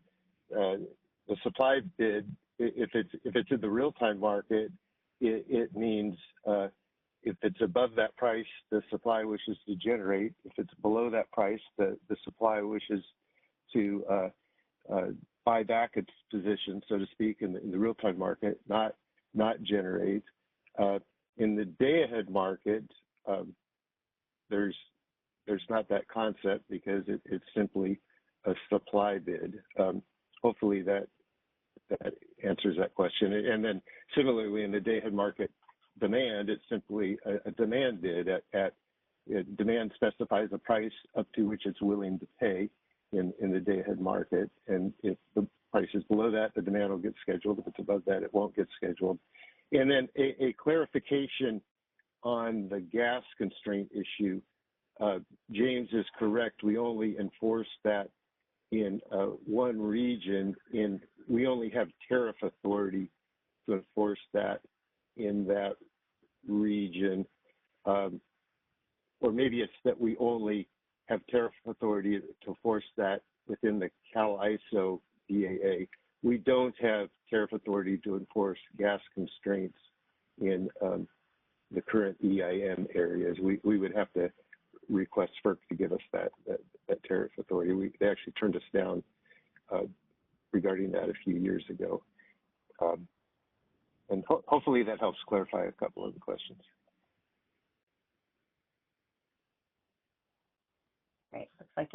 Speaker 6: the supply bid, if it's in the real-time market, it means if it's above that price, the supply wishes to generate. If it's below that price, the supply wishes to buy back its position, so to speak, in the real-time market, not generate. In the day-ahead market, there's not that concept because it's simply a supply bid. Hopefully that answers that question. And then similarly, in the day-ahead market demand, it's simply a demand bid. Demand specifies a price up to which it's willing to pay in the day-ahead market. And if the price is below that, the demand will get scheduled. If it's above that, it won't get scheduled. And then a clarification on the gas constraint issue. James is correct. We only enforce that in one region. We only have tariff authority to enforce that in that region. Or maybe it's that we only have tariff authority to enforce that within the CAL-ISO DAA. We don't have tariff authority to enforce gas constraints in the current EIM areas. We would have to request FERC to give us that tariff authority. They actually turned us down regarding that a few years ago. And hopefully that helps clarify a couple of the questions.
Speaker 1: Great. Looks like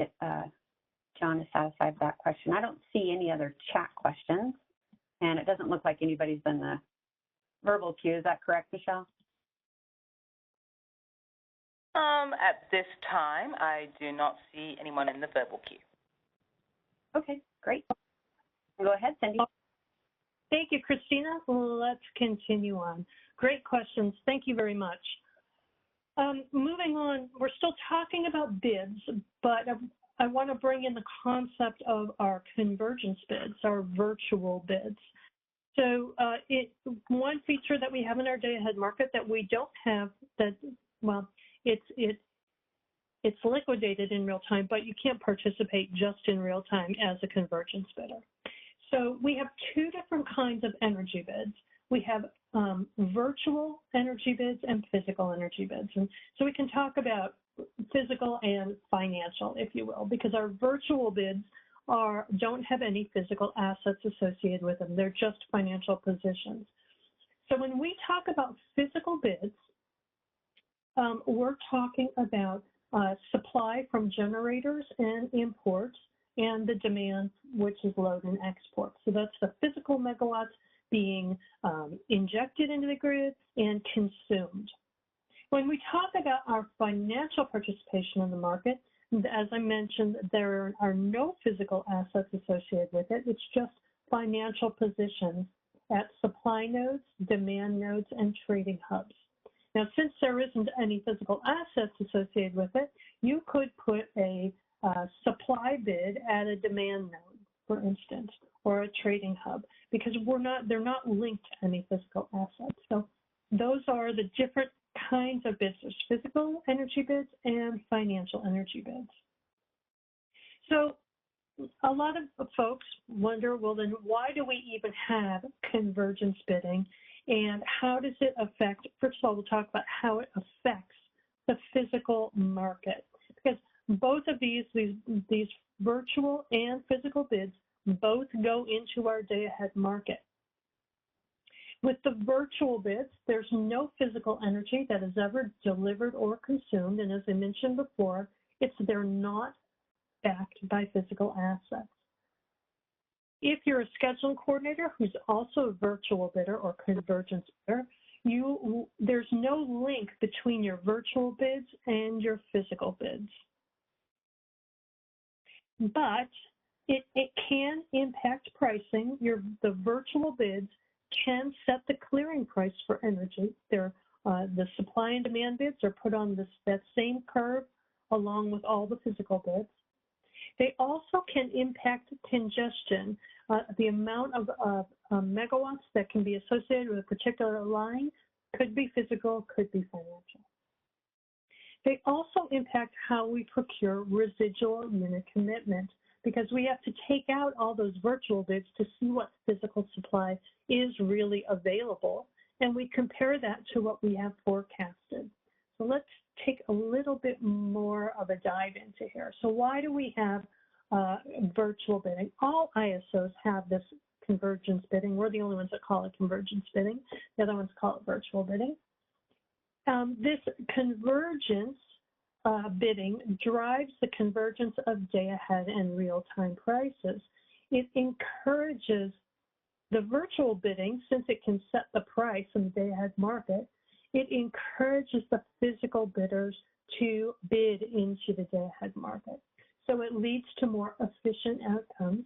Speaker 1: John is satisfied with that question. I don't see any other chat questions, and it doesn't look like anybody's in the verbal queue. Is that correct, Michelle?
Speaker 3: At this time, I do not see anyone in the verbal queue.
Speaker 1: Okay, great. Go ahead, Cindy.
Speaker 2: Thank you, Christina. Let's continue on. Great questions. Thank you very much. Moving on, we're still talking about bids, but I want to bring in the concept of our convergence bids, our virtual bids. So one feature that we have in our day-ahead market that we don't have it's liquidated in real time, but you can't participate just in real time as a convergence bidder. So we have two different kinds of energy bids. We have virtual energy bids and physical energy bids. And so we can talk about physical and financial, if you will, because our virtual bids don't have any physical assets associated with them. They're just financial positions. So when we talk about physical bids, we're talking about supply from generators and imports and the demand, which is load and export. So that's the physical megawatts being injected into the grid and consumed. When we talk about our financial participation in the market, as I mentioned, there are no physical assets associated with it. It's just financial positions at supply nodes, demand nodes, and trading hubs. Now, since there isn't any physical assets associated with it, you could put a supply bid at a demand node, for instance, or a trading hub, because they're not linked to any physical assets. So those are the different kinds of bids. There's physical energy bids and financial energy bids. So a lot of folks wonder, well, then why do we even have convergence bidding, and how does it affect? First of all, we'll talk about how it affects the physical market, because both of these virtual and physical bids both go into our day-ahead market. With the virtual bids, there's no physical energy that is ever delivered or consumed, and as I mentioned before, they're not backed by physical assets. If you're a scheduling coordinator who's also a virtual bidder or convergence bidder, there's no link between your virtual bids and your physical bids. But it can impact pricing. The virtual bids can set the clearing price for energy. The supply and demand bids are put on that same curve along with all the physical bids. They also can impact congestion. The amount of megawatts that can be associated with a particular line could be physical, could be financial. They also impact how we procure residual unit commitment, because we have to take out all those virtual bids to see what physical supply is really available, and we compare that to what we have forecasted. So let's take a little bit more of a dive into here. So why do we have virtual bidding? All ISOs have this convergence bidding. We're the only ones that call it convergence bidding. The other ones call it virtual bidding. This convergence bidding drives the convergence of day-ahead and real-time prices. It encourages the virtual bidding, since it can set the price in the day-ahead market. It encourages the physical bidders to bid into the day-ahead market. So it leads to more efficient outcomes.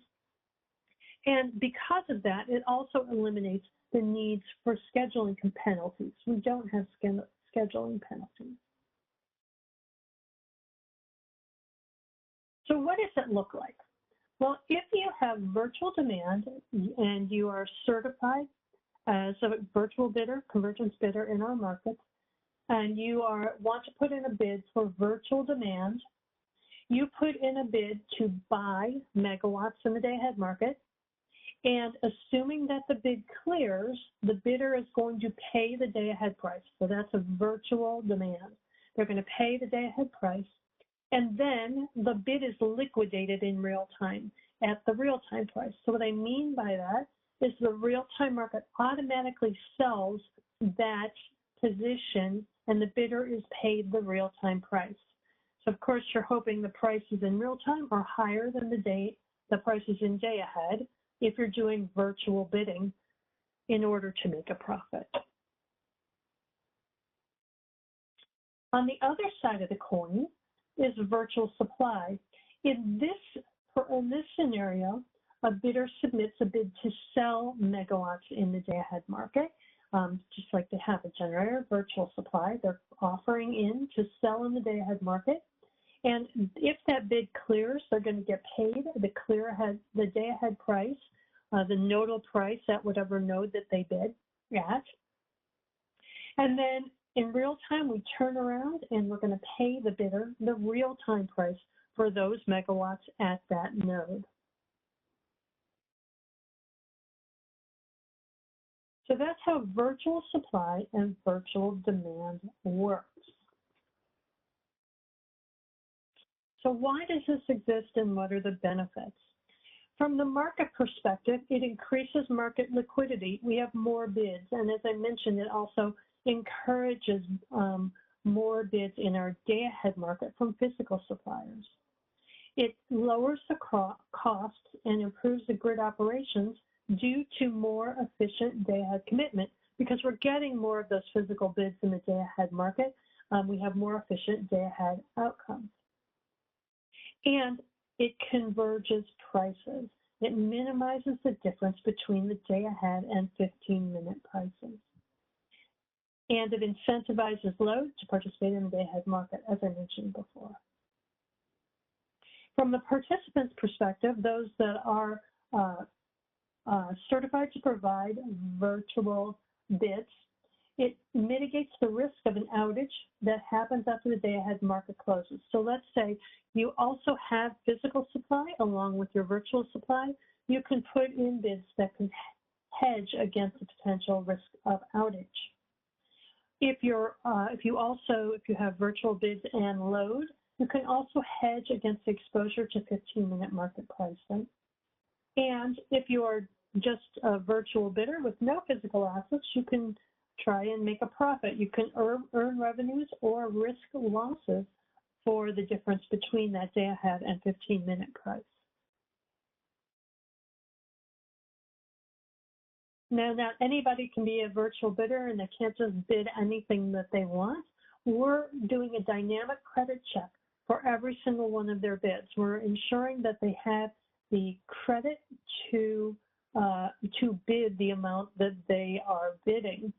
Speaker 2: And because of that, it also eliminates the needs for scheduling penalties. We don't have scheduling penalties. So what does it look like? Well, if you have virtual demand and you are certified as a virtual bidder, convergence bidder in our markets, and you want to put in a bid for virtual demand, you put in a bid to buy megawatts in the day-ahead market, and assuming that the bid clears, the bidder is going to pay the day-ahead price. So that's a virtual demand. They're going to pay the day-ahead price, and then the bid is liquidated in real time at the real-time price. So what I mean by that is the real-time market automatically sells that position, and the bidder is paid the real-time price. So of course, you're hoping the prices in real time are higher than the prices in day ahead if you're doing virtual bidding in order to make a profit. On the other side of the coin is virtual supply. In this scenario, a bidder submits a bid to sell megawatts in the day-ahead market, just like they have a generator, virtual supply. They're offering in to sell in the day-ahead market. And if that bid clears, they're going to get paid the day-ahead price, the nodal price at whatever node that they bid at. And then in real time, we turn around and we're going to pay the bidder the real-time price for those megawatts at that node. So that's how virtual supply and virtual demand works. So why does this exist and what are the benefits? From the market perspective, it increases market liquidity. We have more bids, and as I mentioned, it also encourages more bids in our day-ahead market from physical suppliers. It lowers the costs and improves the grid operations due to more efficient day-ahead commitment, because we're getting more of those physical bids in the day-ahead market. We have more efficient day-ahead outcomes. And it converges prices. It minimizes the difference between the day-ahead and 15-minute prices. And it incentivizes load to participate in the day-ahead market, as I mentioned before. From the participants' perspective, those that are certified to provide virtual bids, it mitigates the risk of an outage that happens after the day-ahead market closes. So let's say you also have physical supply along with your virtual supply. You can put in bids that can hedge against the potential risk of outage. If you have virtual bids and load, you can also hedge against the exposure to 15-minute market pricing. And if you are just a virtual bidder with no physical assets, you can try and make a profit. You can earn revenues or risk losses for the difference between that day-ahead and 15-minute price. Now, not anybody can be a virtual bidder, and they can't just bid anything that they want. We're doing a dynamic credit check for every single one of their bids. We're ensuring that they have the credit to bid the amount that they are bidding.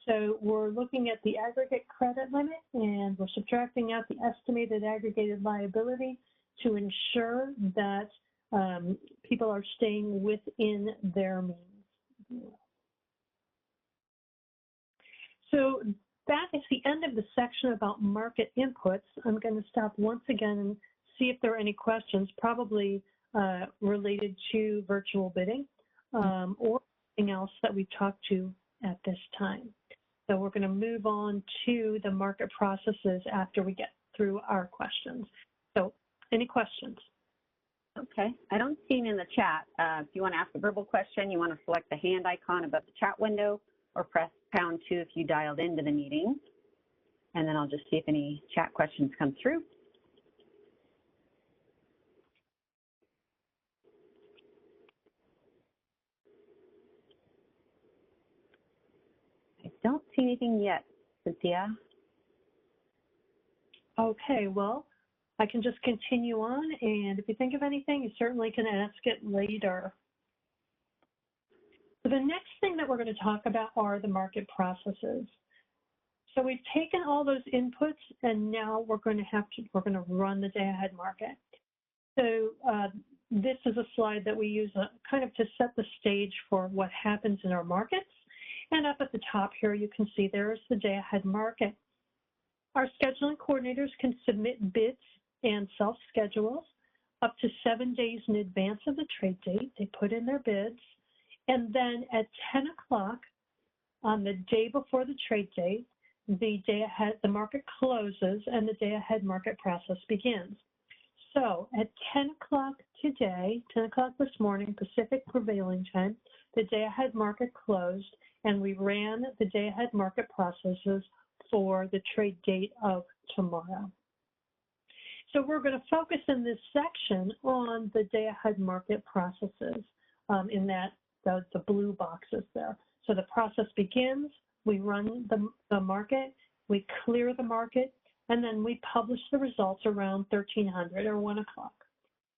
Speaker 2: So we're looking at the aggregate credit limit, and we're subtracting out the estimated aggregated liability to ensure that people are staying within their means. So back at the end of the section about market inputs, I'm going to stop once again and see if there are any questions, probably related to virtual bidding or anything else that we've talked to at this time. So we're going to move on to the market processes after we get through our questions. So any questions?
Speaker 1: Okay, I don't see any in the chat. If you want to ask a verbal question, you want to select the hand icon above the chat window or press #2 if you dialed into the meeting. And then I'll just see if any chat questions come through. I don't see anything yet, Cynthia.
Speaker 2: Okay, well, I can just continue on, and if you think of anything, you certainly can ask it later. So the next thing that we're going to talk about are the market processes. So we've taken all those inputs, and now we're going to run the day-ahead market. So this is a slide that we use kind of to set the stage for what happens in our markets. And up at the top here, you can see there's the day-ahead market. Our scheduling coordinators can submit bids and self-schedules up to 7 days in advance of the trade date. They put in their bids, and then at 10 o'clock on the day before the trade date, the market closes and the day-ahead market process begins. So at 10 o'clock today, 10 o'clock this morning, Pacific prevailing time, the day-ahead market closed, and we ran the day-ahead market processes for the trade date of tomorrow. So we're going to focus in this section on the day-ahead market processes in the blue boxes there. So the process begins, we run the market, we clear the market, and then we publish the results around 1300 or 1 o'clock.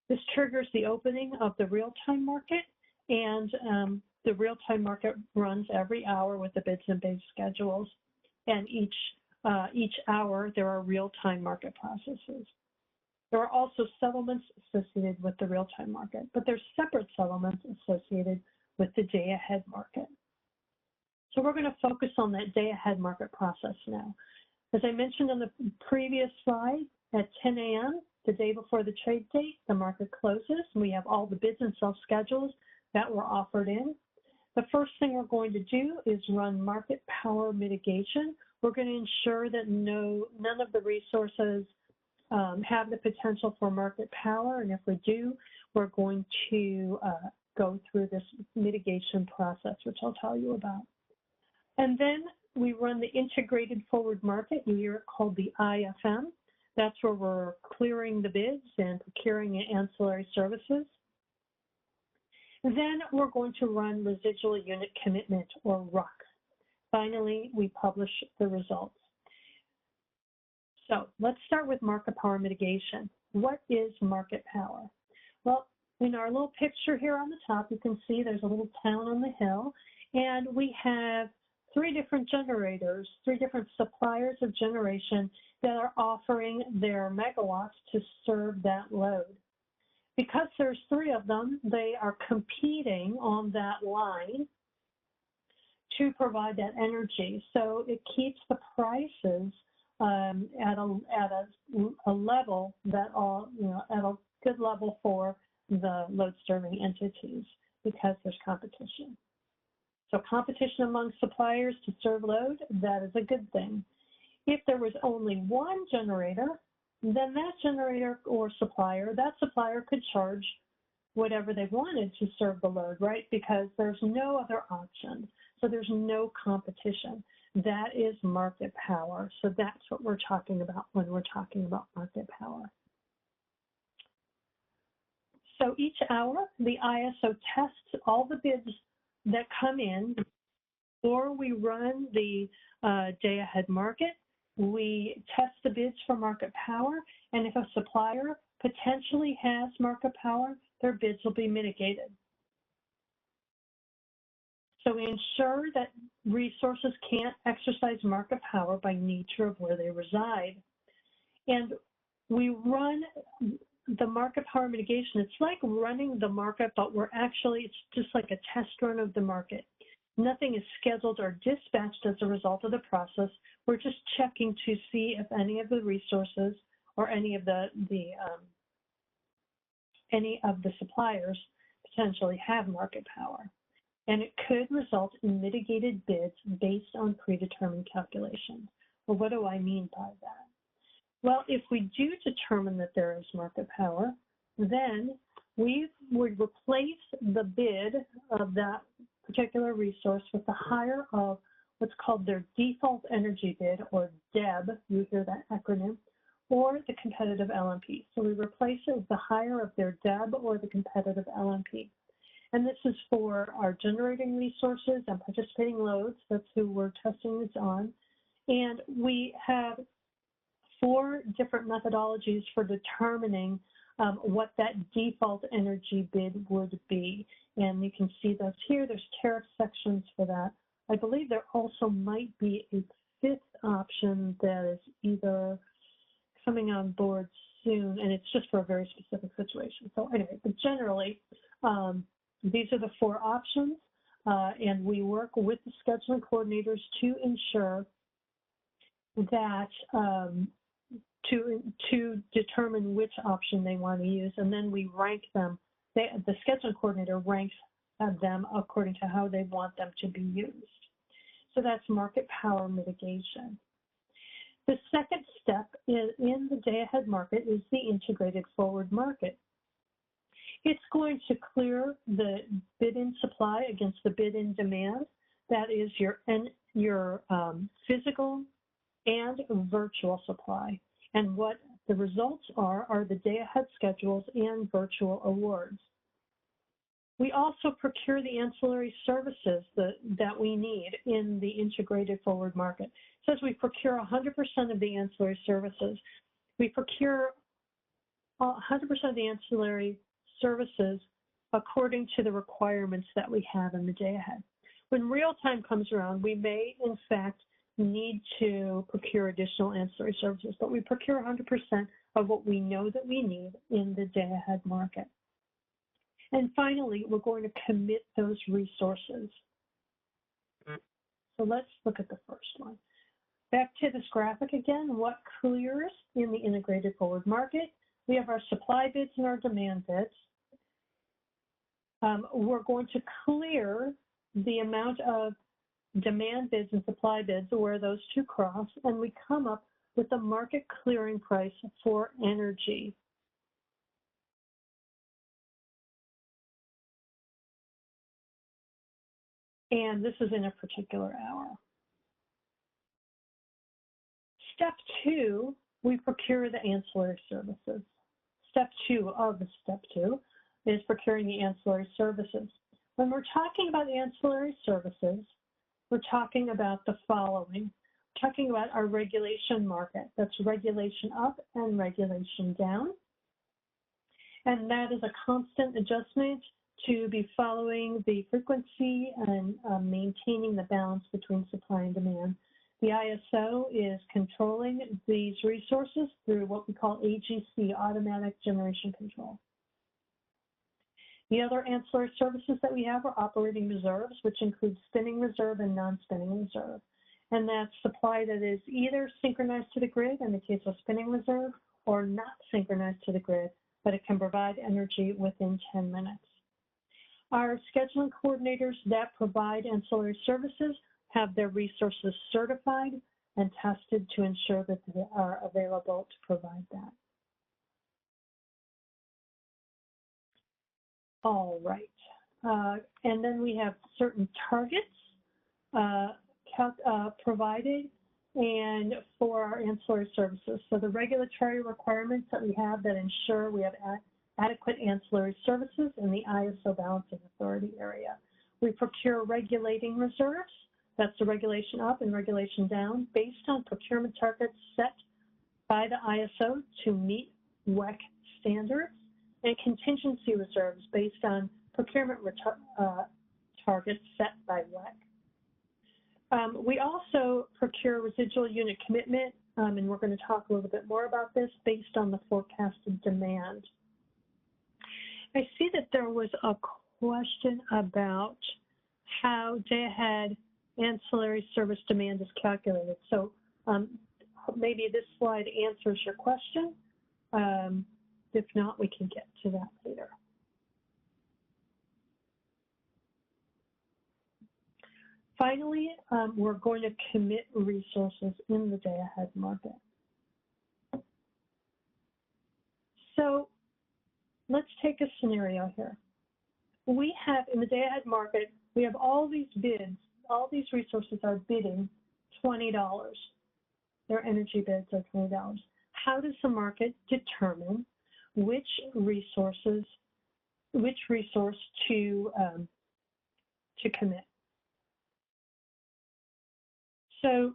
Speaker 2: This triggers the opening of the real-time market, and the real-time market runs every hour with the bids and base schedules, and each hour there are real-time market processes. There are also settlements associated with the real-time market, but there's separate settlements associated with the day-ahead market. So we're going to focus on that day-ahead market process now. As I mentioned on the previous slide, at 10 a.m., the day before the trade date, the market closes. We have all the bids and self-schedules that were offered in. The first thing we're going to do is run market power mitigation. We're going to ensure that none of the resources have the potential for market power, and if we do, we're going to go through this mitigation process, which I'll tell you about. And then we run the integrated forward market. You hear it called the IFM. That's where we're clearing the bids and procuring ancillary services. Then we're going to run residual unit commitment, or RUC. Finally, we publish the results. So let's start with market power mitigation. What is market power? Well, in our little picture here on the top, you can see there's a little town on the hill, and we have 3 different generators, 3 different suppliers of generation that are offering their megawatts to serve that load. Because there's 3 of them, they are competing on that line to provide that energy. So it keeps the prices at a level that at a good level for the load serving entities, because there's competition. So competition among suppliers to serve load, that is a good thing. If there was only one generator, then that generator or supplier, that supplier could charge whatever they wanted to serve the load, right? Because there's no other option. So there's no competition. That is market power. So that's what we're talking about when we're talking about market power. So each hour, the ISO tests all the bids that come in, or we run the day-ahead market. We test the bids for market power, and if a supplier potentially has market power, their bids will be mitigated. So we ensure that resources can't exercise market power by nature of where they reside. And we run the market power mitigation. It's like running the market, but it's just like a test run of the market. Nothing is scheduled or dispatched as a result of the process. We're just checking to see if any of the resources or any of the suppliers potentially have market power. And it could result in mitigated bids based on predetermined calculations. Well, what do I mean by that? Well, if we do determine that there is market power, then we would replace the bid of that particular resource with the higher of what's called their default energy bid, or DEB, you hear that acronym, or the competitive LMP. So we replace it with the higher of their DEB or the competitive LMP. And this is for our generating resources and participating loads. That's who we're testing this on. And we have 4 different methodologies for determining what that default energy bid would be. And you can see those here. There's tariff sections for that. I believe there also might be a 5th option that is either coming on board soon, and it's just for a very specific situation. So anyway, but generally, these are the 4 options, and we work with the scheduling coordinators to ensure that to determine which option they want to use, and then we rank them. The scheduling coordinator ranks them according to how they want them to be used. So that's market power mitigation. The second step in the day-ahead market is the integrated forward market. It's going to clear the bid-in supply against the bid-in demand. That is your physical and virtual supply. And what the results are the day-ahead schedules and virtual awards. We also procure the ancillary services that we need in the integrated forward market. It says we procure 100% of the ancillary services. We procure 100% of the ancillary services according to the requirements that we have in the day ahead. When real time comes around, we may, in fact, need to procure additional ancillary services, but we procure 100% of what we know that we need in the day ahead market. And finally, we're going to commit those resources. So let's look at the first one. Back to this graphic again, what clears in the integrated forward market? We have our supply bids and our demand bids. We're going to clear the amount of demand bids and supply bids where those two cross, and we come up with the market clearing price for energy. And this is in a particular hour. Step 2, we procure the ancillary services. Step 2 of the step 2 is procuring the ancillary services. When we're talking about ancillary services, we're talking about the following. We're talking about our regulation market. That's regulation up and regulation down. And that is a constant adjustment to be following the frequency and maintaining the balance between supply and demand. The ISO is controlling these resources through what we call AGC, Automatic Generation Control. The other ancillary services that we have are operating reserves, which include spinning reserve and non-spinning reserve. And that's supply that is either synchronized to the grid in the case of spinning reserve or not synchronized to the grid, but it can provide energy within 10 minutes. Our scheduling coordinators that provide ancillary services have their resources certified and tested to ensure that they are available to provide that. All right, and then we have certain targets provided and for our ancillary services. So the regulatory requirements that we have that ensure we have adequate ancillary services in the ISO balancing authority area. We procure regulating reserves, that's the regulation up and regulation down, based on procurement targets set by the ISO to meet WEC standards, and contingency reserves based on procurement targets set by WEC. We also procure residual unit commitment, and we're going to talk a little bit more about this based on the forecasted demand. I see that there was a question about how day-ahead ancillary service demand is calculated. So Maybe this slide answers your question. If not, we can get to that later. Finally, we're going to commit resources in the day-ahead market. So let's take a scenario here. We have, in the day-ahead market, we have all these bids, all these resources are bidding $20. Their energy bids are $20. How does the market determine which resource to commit? So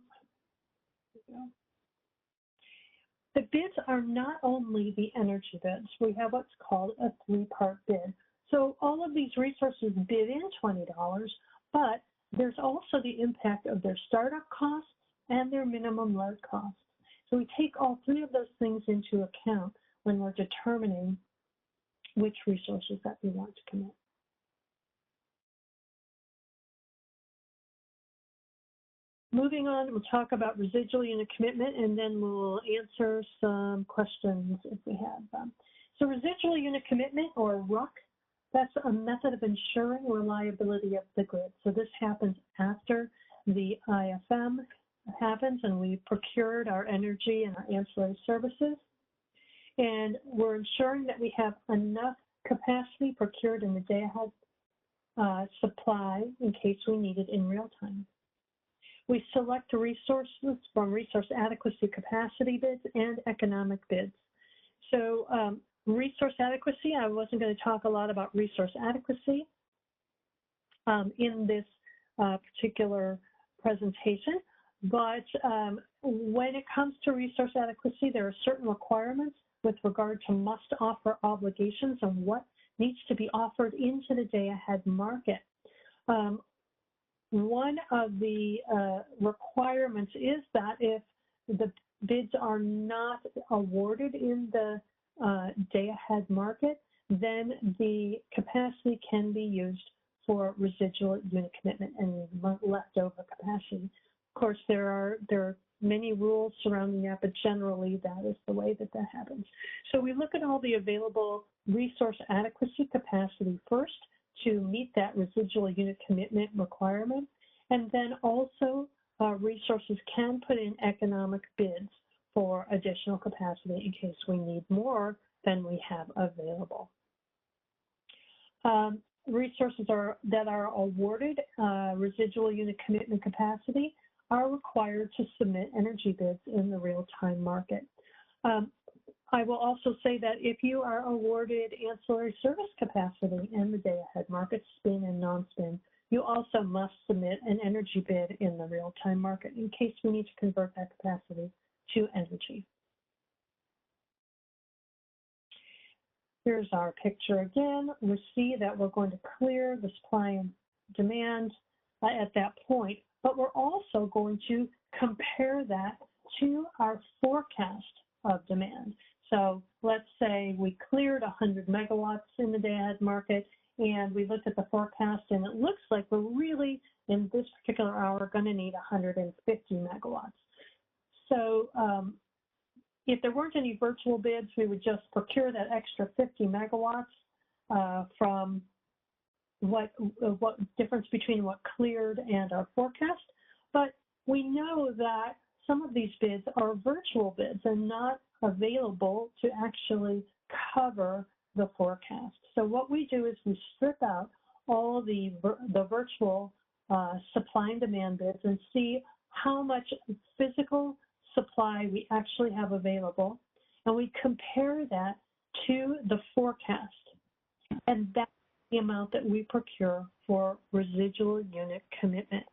Speaker 2: the bids are not only the energy bids. We have what's called a three-part bid. So all of these resources bid in $20, but there's also the impact of their startup costs and their minimum load costs. So we take all three of those things into account when we're determining which resources that we want to commit. Moving on, we'll talk about residual unit commitment, and then we'll answer some questions if we have them. So residual unit commitment, or RUC, that's a method of ensuring reliability of the grid. So this happens after the IFM happens and we procured our energy and our ancillary services. And we're ensuring that we have enough capacity procured in the day-ahead supply in case we need it in real time. We select resources from resource adequacy capacity bids and economic bids. So resource adequacy, I wasn't going to talk a lot about resource adequacy in this particular presentation, but when it comes to resource adequacy, there are certain requirements with regard to must-offer obligations and what needs to be offered into the day-ahead market. One of the requirements is that if the bids are not awarded in the day-ahead market, then the capacity can be used for residual unit commitment and leftover capacity. Of course, there are many rules surrounding that, but generally that is the way that happens. So we look at all the available resource adequacy capacity first to meet that residual unit commitment requirement, and then also resources can put in economic bids for additional capacity in case we need more than we have available. Resources that are awarded residual unit commitment capacity are required to submit energy bids in the real-time market. I will also say that if you are awarded ancillary service capacity in the day-ahead market, spin and non-spin, you also must submit an energy bid in the real-time market in case we need to convert that capacity to energy. Here's our picture again. We see that we're going to clear the supply and demand at that point, but we're also going to compare that to our forecast of demand. So let's say we cleared 100 megawatts in the day-ahead market, and we looked at the forecast, and it looks like we're really, in this particular hour, going to need 150 megawatts. So if there weren't any virtual bids, we would just procure that extra 50 megawatts from what difference between what cleared and our forecast. But we know that some of these bids are virtual bids and not available to actually cover the forecast. So what we do is we strip out all the virtual supply and demand bids and see how much physical supply we actually have available, and we compare that to the forecast, and that's the amount that we procure for residual unit commitment.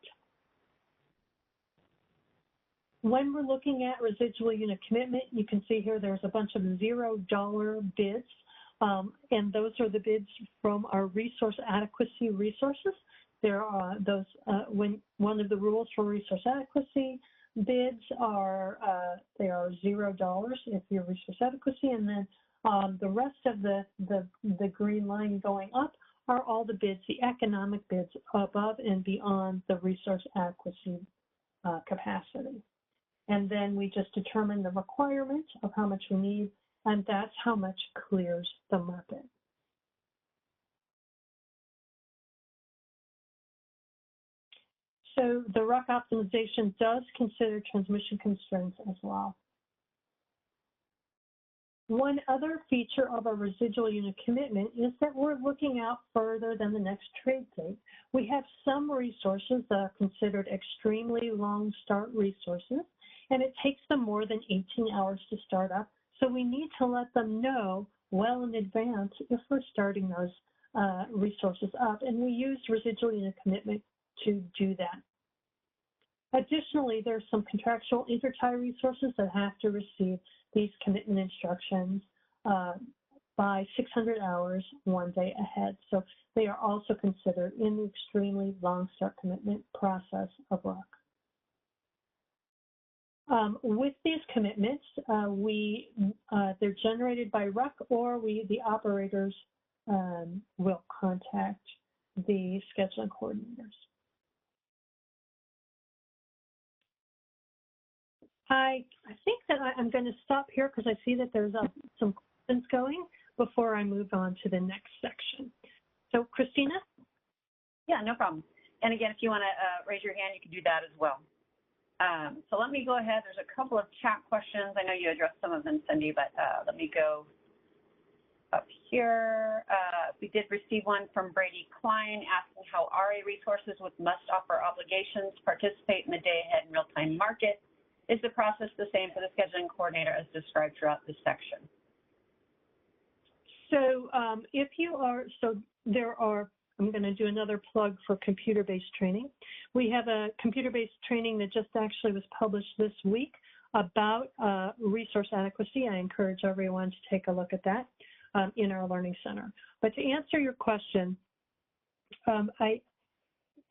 Speaker 2: When we're looking at residual unit commitment, you can see here there's a bunch of $0 bids, and those are the bids from our resource adequacy resources. There are those, when one of the rules for resource adequacy bids are, they are $0 if you're resource adequacy, and then the rest of the green line going up are all the bids, the economic bids above and beyond the resource adequacy capacity. and then we just determine the requirement of how much we need, and that's how much clears the market. So the RUC optimization does consider transmission constraints as well. One other feature of a residual unit commitment is that we're looking out further than the next trade date. We have some resources that are considered extremely long start resources, and it takes them more than 18 hours to start up. So we need to let them know well in advance if we're starting those resources up, and we use residual unit commitment to do that. Additionally, there's some contractual intertie resources that have to receive these commitment instructions by 600 hours 1 day ahead. So they are also considered in the extremely long start commitment process of RUC. With these commitments, they're generated by RUC, or the operators will contact the scheduling coordinators. I think that I'm going to stop here because I see that there's some questions going before I move on to the next section. So, Christina?
Speaker 1: Yeah, no problem. And again, if you want to raise your hand, you can do that as well. So let me go ahead. There's a couple of chat questions. I know you addressed some of them, Cindy, but let me go up here. We did receive one from Brady Klein asking how RA resources with must-offer obligations participate in the day-ahead and real-time market. Is the process the same for the scheduling coordinator as described throughout this section?
Speaker 2: So I'm going to do another plug for computer-based training. We have a computer-based training that just actually was published this week about resource adequacy. I encourage everyone to take a look at that in our Learning Center. But to answer your question,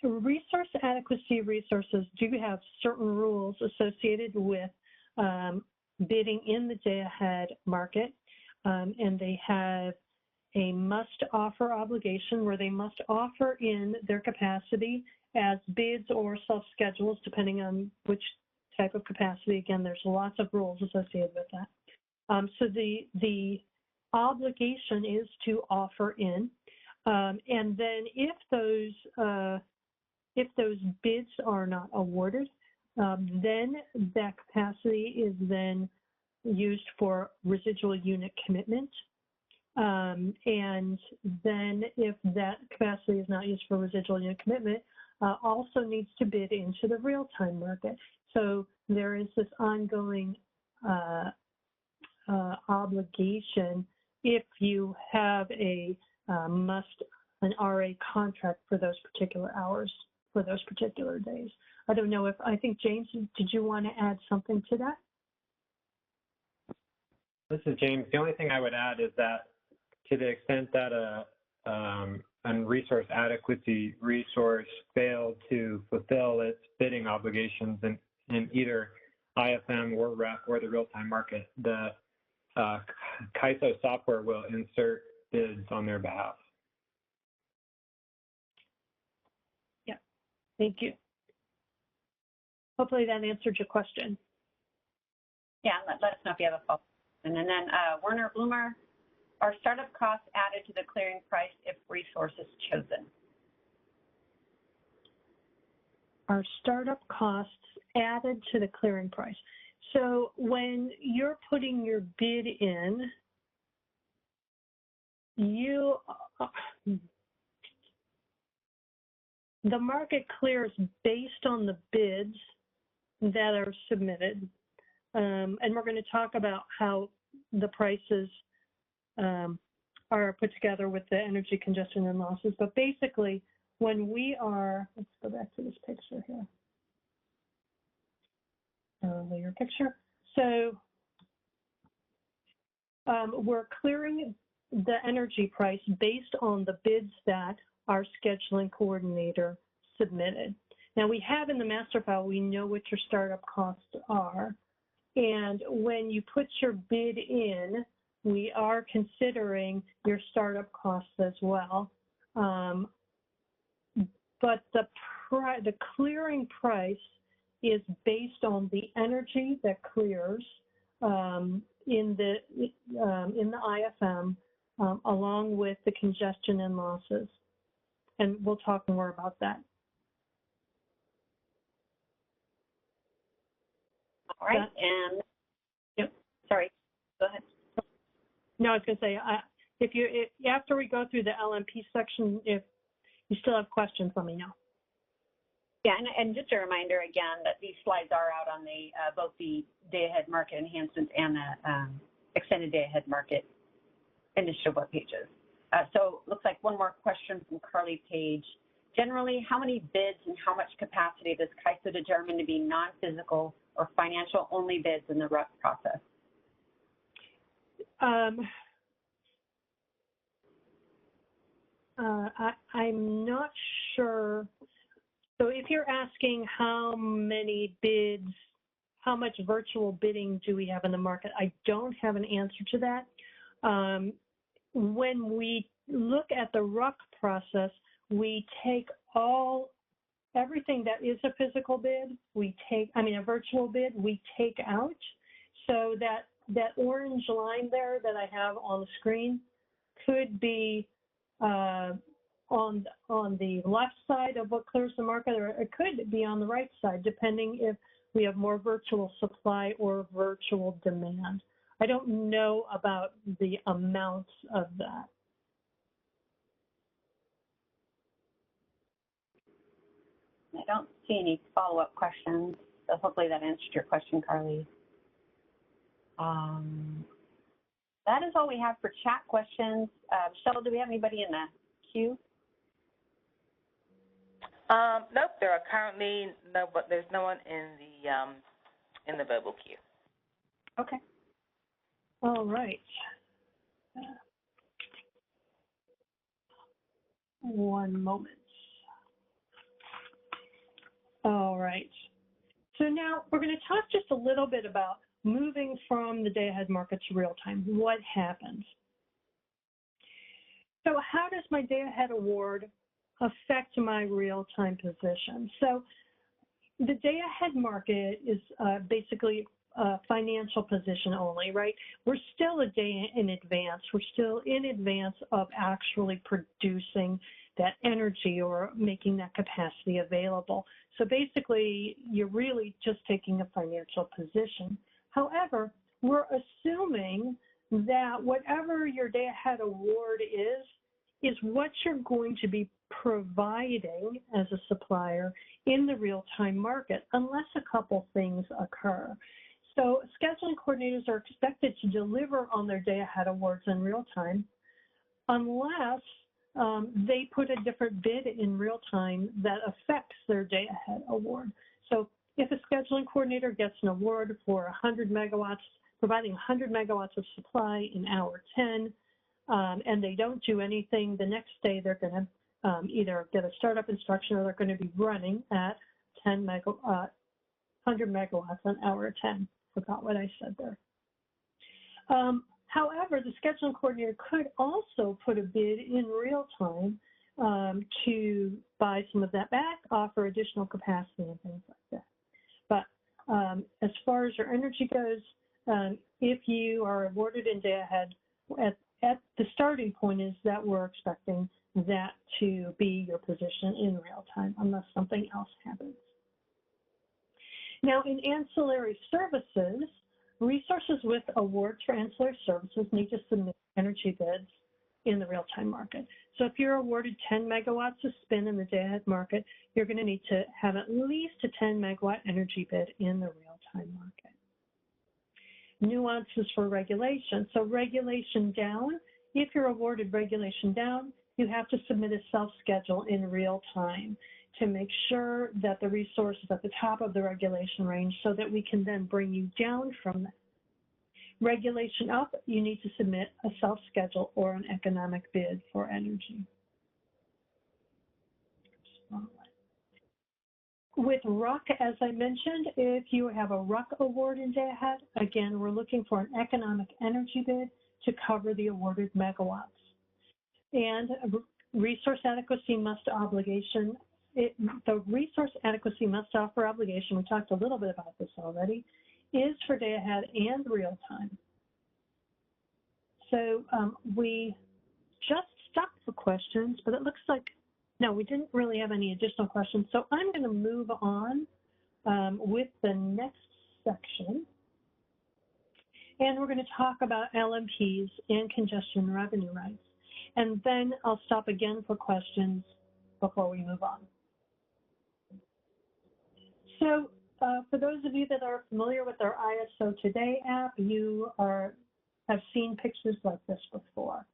Speaker 2: resource adequacy resources do have certain rules associated with bidding in the day-ahead market, and they have a must-offer obligation where they must offer in their capacity as bids or self-schedules, depending on which type of capacity. Again, there's lots of rules associated with that. So the obligation is to offer in, and then if those bids are not awarded, then that capacity is then used for residual unit commitment. And then if that capacity is not used for residual unit commitment, also needs to bid into the real-time market. So there is this ongoing obligation if you have an RA contract for those particular hours, for those particular days. I don't know I think, James, did you want to add something to that?
Speaker 4: This is James. The only thing I would add is that to the extent that a resource adequacy resource failed to fulfill its bidding obligations in either IFM or REC or the real-time market, the CAISO software will insert bids on their behalf.
Speaker 2: Yeah, thank you. Hopefully that answered your question.
Speaker 1: Yeah, let us know if you have a follow-up. And then Werner Bloomer, are startup costs added to the clearing price if resource is chosen?
Speaker 2: Are startup costs added to the clearing price? So when you're putting your bid in, the market clears based on the bids that are submitted. And we're going to talk about how the prices are put together with the energy congestion and losses. But basically, when we are, let's go back to this picture here. Earlier picture. So we're clearing the energy price based on the bids that our scheduling coordinator submitted. Now we have in the master file, we know what your startup costs are. And when you put your bid in, we are considering your startup costs as well. But the clearing price is based on the energy that clears in the IFM, along with the congestion and losses. And we'll talk more about that.
Speaker 1: All right, and
Speaker 2: yep.
Speaker 1: Sorry, go ahead.
Speaker 2: No, I was going to say, after we go through the LMP section, if you still have questions, let me know.
Speaker 1: Yeah, and just a reminder again that these slides are out on the both the DayAhead Market enhancements and the extended DayAhead Market initiative web pages. So it looks like one more question from Carly Page. Generally, how many bids and how much capacity does CAISO determine to be non-physical or financial only bids in the RUC process?
Speaker 2: I'm not sure. So if you're asking how many bids, how much virtual bidding do we have in the market, I don't have an answer to that. When we look at the RUC process, we take everything that is a physical bid, a virtual bid, we take out. So that orange line there that I have on the screen could be on the left side of what clears the market, or it could be on the right side, depending if we have more virtual supply or virtual demand. I don't know about the amounts of that.
Speaker 1: I don't see any follow-up questions, so hopefully that answered your question, Carly. That is all we have for chat questions. Michelle, do we have anybody in the queue?
Speaker 3: Nope, there are currently no, but there's no one in the verbal queue.
Speaker 2: Okay. All right. One moment. All right. So now we're going to talk just a little bit about moving from the day-ahead market to real-time. What happens? So how does my day-ahead award affect my real-time position? So the day-ahead market is basically a financial position only, right? We're still a day in advance. We're still in advance of actually producing that energy or making that capacity available. So basically, you're really just taking a financial position. However, we're assuming that whatever your day-ahead award is what you're going to be providing as a supplier in the real-time market, unless a couple things occur. So scheduling coordinators are expected to deliver on their day-ahead awards in real time, unless they put a different bid in real time that affects their day-ahead award. So if a scheduling coordinator gets an award for 100 megawatts, providing 100 megawatts of supply in hour 10, and they don't do anything, the next day they're going to either get a startup instruction or they're going to be running at 100 megawatts on hour 10. Forgot what I said there. However, the scheduling coordinator could also put a bid in real time to buy some of that back, offer additional capacity and things like that. But as far as your energy goes, if you are awarded in day-ahead, at the starting point is that we're expecting that to be your position in real time, unless something else happens. Now, in ancillary services, resources with awards for ancillary services need to submit energy bids in the real-time market. So if you're awarded 10 megawatts of spin in the day-ahead market, you're going to need to have at least a 10 megawatt energy bid in the real-time market. Nuances for regulation. So regulation down, if you're awarded regulation down, you have to submit a self-schedule in real time to make sure that the resource is at the top of the regulation range so that we can then bring you down from that. Regulation up, you need to submit a self-schedule or an economic bid for energy. With RUC, as I mentioned, if you have a RUC award in day-ahead, again, we're looking for an economic energy bid to cover the awarded megawatts. And resource adequacy must obligation the resource adequacy must offer obligation, we talked a little bit about this already, is for day ahead and real time. So we just stopped for questions, but it looks like, no, we didn't really have any additional questions. So I'm going to move on with the next section. And we're going to talk about LMPs and congestion revenue rights. And then I'll stop again for questions before we move on. So for those of you that are familiar with our ISO Today app, you have seen pictures like this before.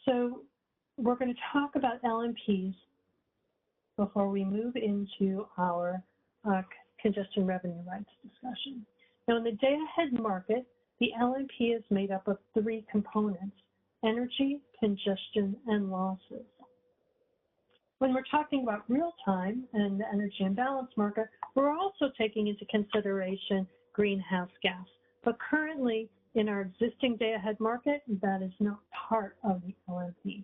Speaker 2: So we're going to talk about LMPs before we move into our congestion revenue rights discussion. Now, in the day-ahead market, the LMP is made up of 3 components: energy, congestion, and losses. When we're talking about real-time and the energy imbalance market, we're also taking into consideration greenhouse gas. But currently, in our existing day-ahead market, that is not part of the LMP.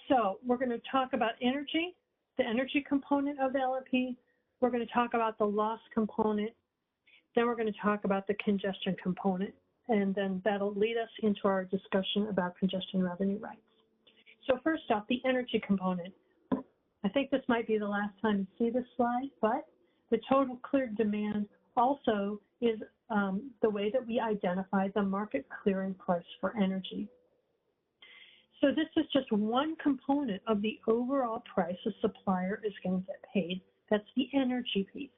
Speaker 2: So we're going to talk about energy, the energy component of the LMP. We're going to talk about the loss component. Then we're going to talk about the congestion component. And then that'll lead us into our discussion about congestion revenue rights. So first off, the energy component. I think this might be the last time you see this slide, but the total cleared demand also is the way that we identify the market clearing price for energy. So this is just one component of the overall price a supplier is going to get paid. That's the energy piece.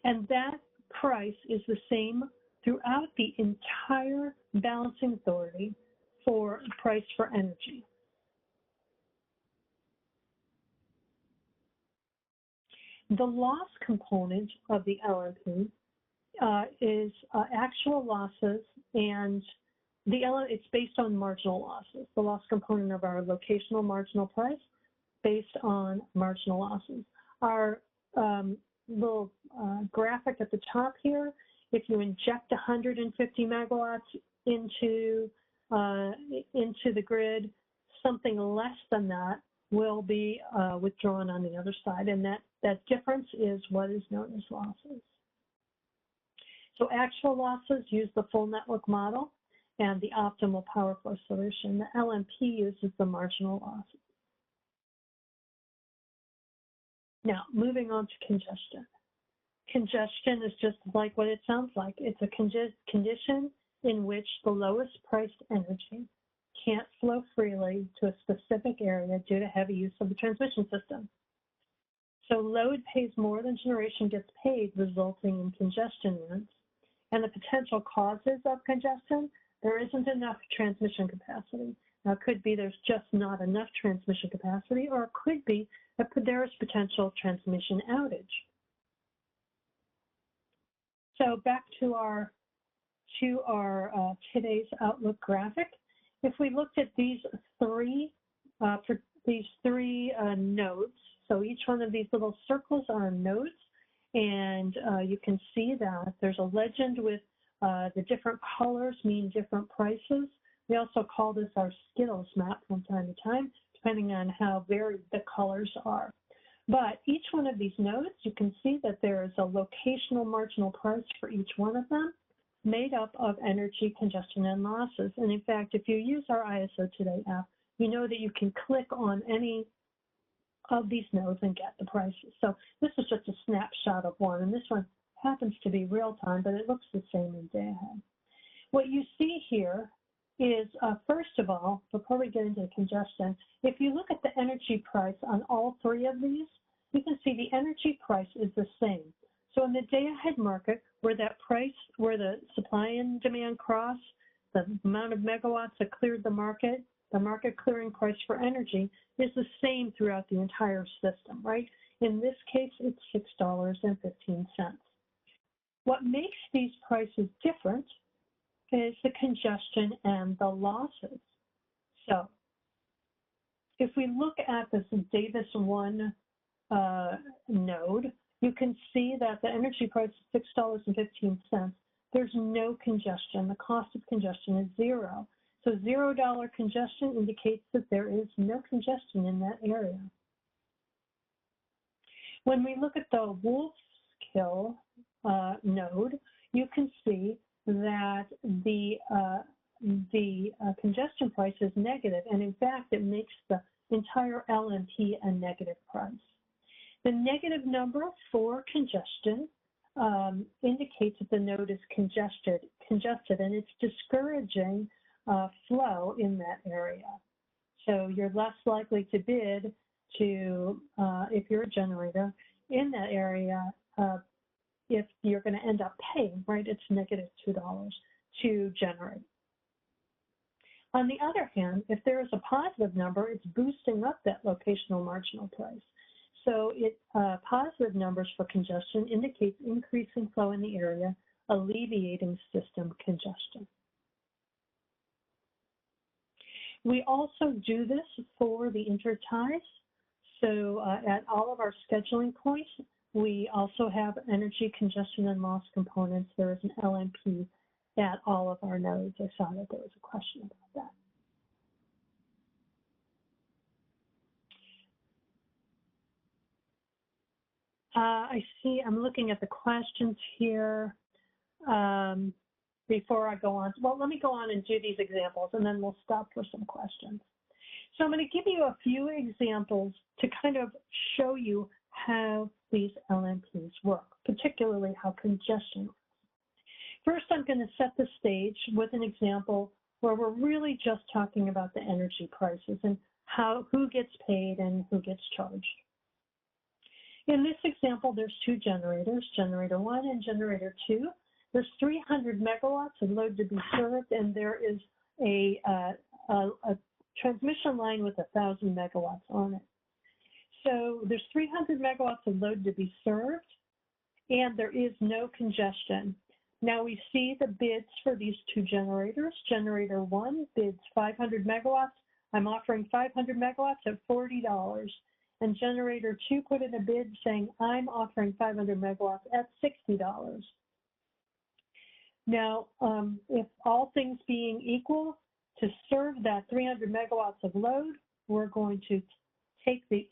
Speaker 2: And that price is the same throughout the entire balancing authority for price for energy. The loss component of the LMP is actual losses, and it's based on marginal losses. The loss component of our locational marginal price based on marginal losses. Our little graphic at the top here, if you inject 150 megawatts into the grid, something less than that will be withdrawn on the other side, and that difference is what is known as losses. So actual losses use the full network model and the optimal power flow solution. The LMP uses the marginal losses. Now, moving on to congestion. Congestion is just like what it sounds like. It's a condition in which the lowest priced energy can't flow freely to a specific area due to heavy use of the transmission system. So load pays more than generation gets paid, resulting in congestion events. And the potential causes of congestion, there isn't enough transmission capacity. Now, it could be there's just not enough transmission capacity, or it could be that there is potential transmission outage. So back to our today's Outlook graphic. If we looked at these three nodes, so each one of these little circles are nodes, and you can see that there's a legend with the different colors mean different prices. We also call this our Skittles map from time to time, depending on how varied the colors are. But each one of these nodes, you can see that there is a locational marginal price for each one of them, made up of energy, congestion, and losses. And in fact, if you use our ISO Today app, you know that you can click on any of these nodes and get the prices. So this is just a snapshot of one, and this one happens to be real time, but it looks the same in day ahead. What you see here is, first of all, before we get into the congestion, if you look at the energy price on all three of these, you can see the energy price is the same. So in the day-ahead market, where that price, where the supply and demand cross, the amount of megawatts that cleared the market clearing price for energy is the same throughout the entire system, right? In this case, it's $6.15. What makes these prices different is the congestion and the losses. So if we look at this Davis 1 node, you can see that the energy price is $6.15. There's no congestion. The cost of congestion is zero. So $0 congestion indicates that there is no congestion in that area. When we look at the Wolfskill node, you can see that the congestion price is negative, and in fact, it makes the entire LMP a negative price. The negative number for congestion indicates that the node is congested, and it's discouraging flow in that area. So you're less likely to bid to, if you're a generator in that area, if you're going to end up paying, right? It's negative $2 to generate. On the other hand, if there is a positive number, it's boosting up that locational marginal price. So positive numbers for congestion indicates increasing flow in the area, alleviating system congestion. We also do this for the interties. So at all of our scheduling points, we also have energy congestion and loss components. There is an LMP at all of our nodes. I saw that there was a question about that. I see, I'm looking at the questions here before I go on. Well, let me go on and do these examples, and then we'll stop for some questions. So I'm going to give you a few examples to kind of show you how these LMPs work, particularly how congestion works. First, I'm going to set the stage with an example where we're really just talking about the energy prices and who gets paid and who gets charged. In this example, there's two generators, generator 1 and generator 2. There's 300 megawatts of load to be served, and there is a transmission line with 1,000 megawatts on it. So there's 300 megawatts of load to be served, and there is no congestion. Now we see the bids for these two generators. Generator 1 bids 500 megawatts. I'm offering 500 megawatts at $40. And generator 2 put in a bid saying, I'm offering 500 megawatts at $60. Now, if all things being equal, to serve that 300 megawatts of load, we're going to take the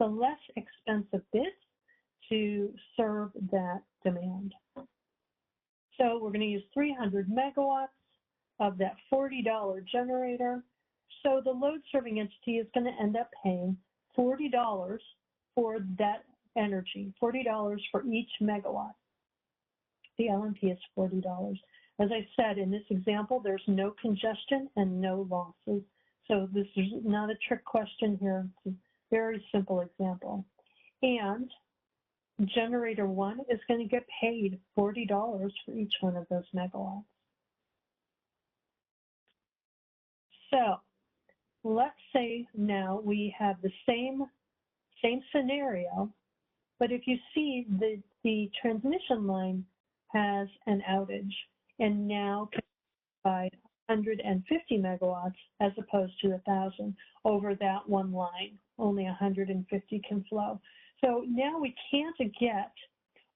Speaker 2: less expensive bids to serve that demand. So we're going to use 300 megawatts of that $40 generator. So the load serving entity is going to end up paying $40 for that energy, $40 for each megawatt. The LMP is $40. As I said, in this example, there's no congestion and no losses. So this is not a trick question here. It's a very simple example. And generator 1 is going to get paid $40 for each one of those megawatts. So let's say now we have the same scenario, but if you see the transmission line has an outage and now can provide 150 megawatts as opposed to 1,000 over that one line. Only 150 can flow. So now we can't get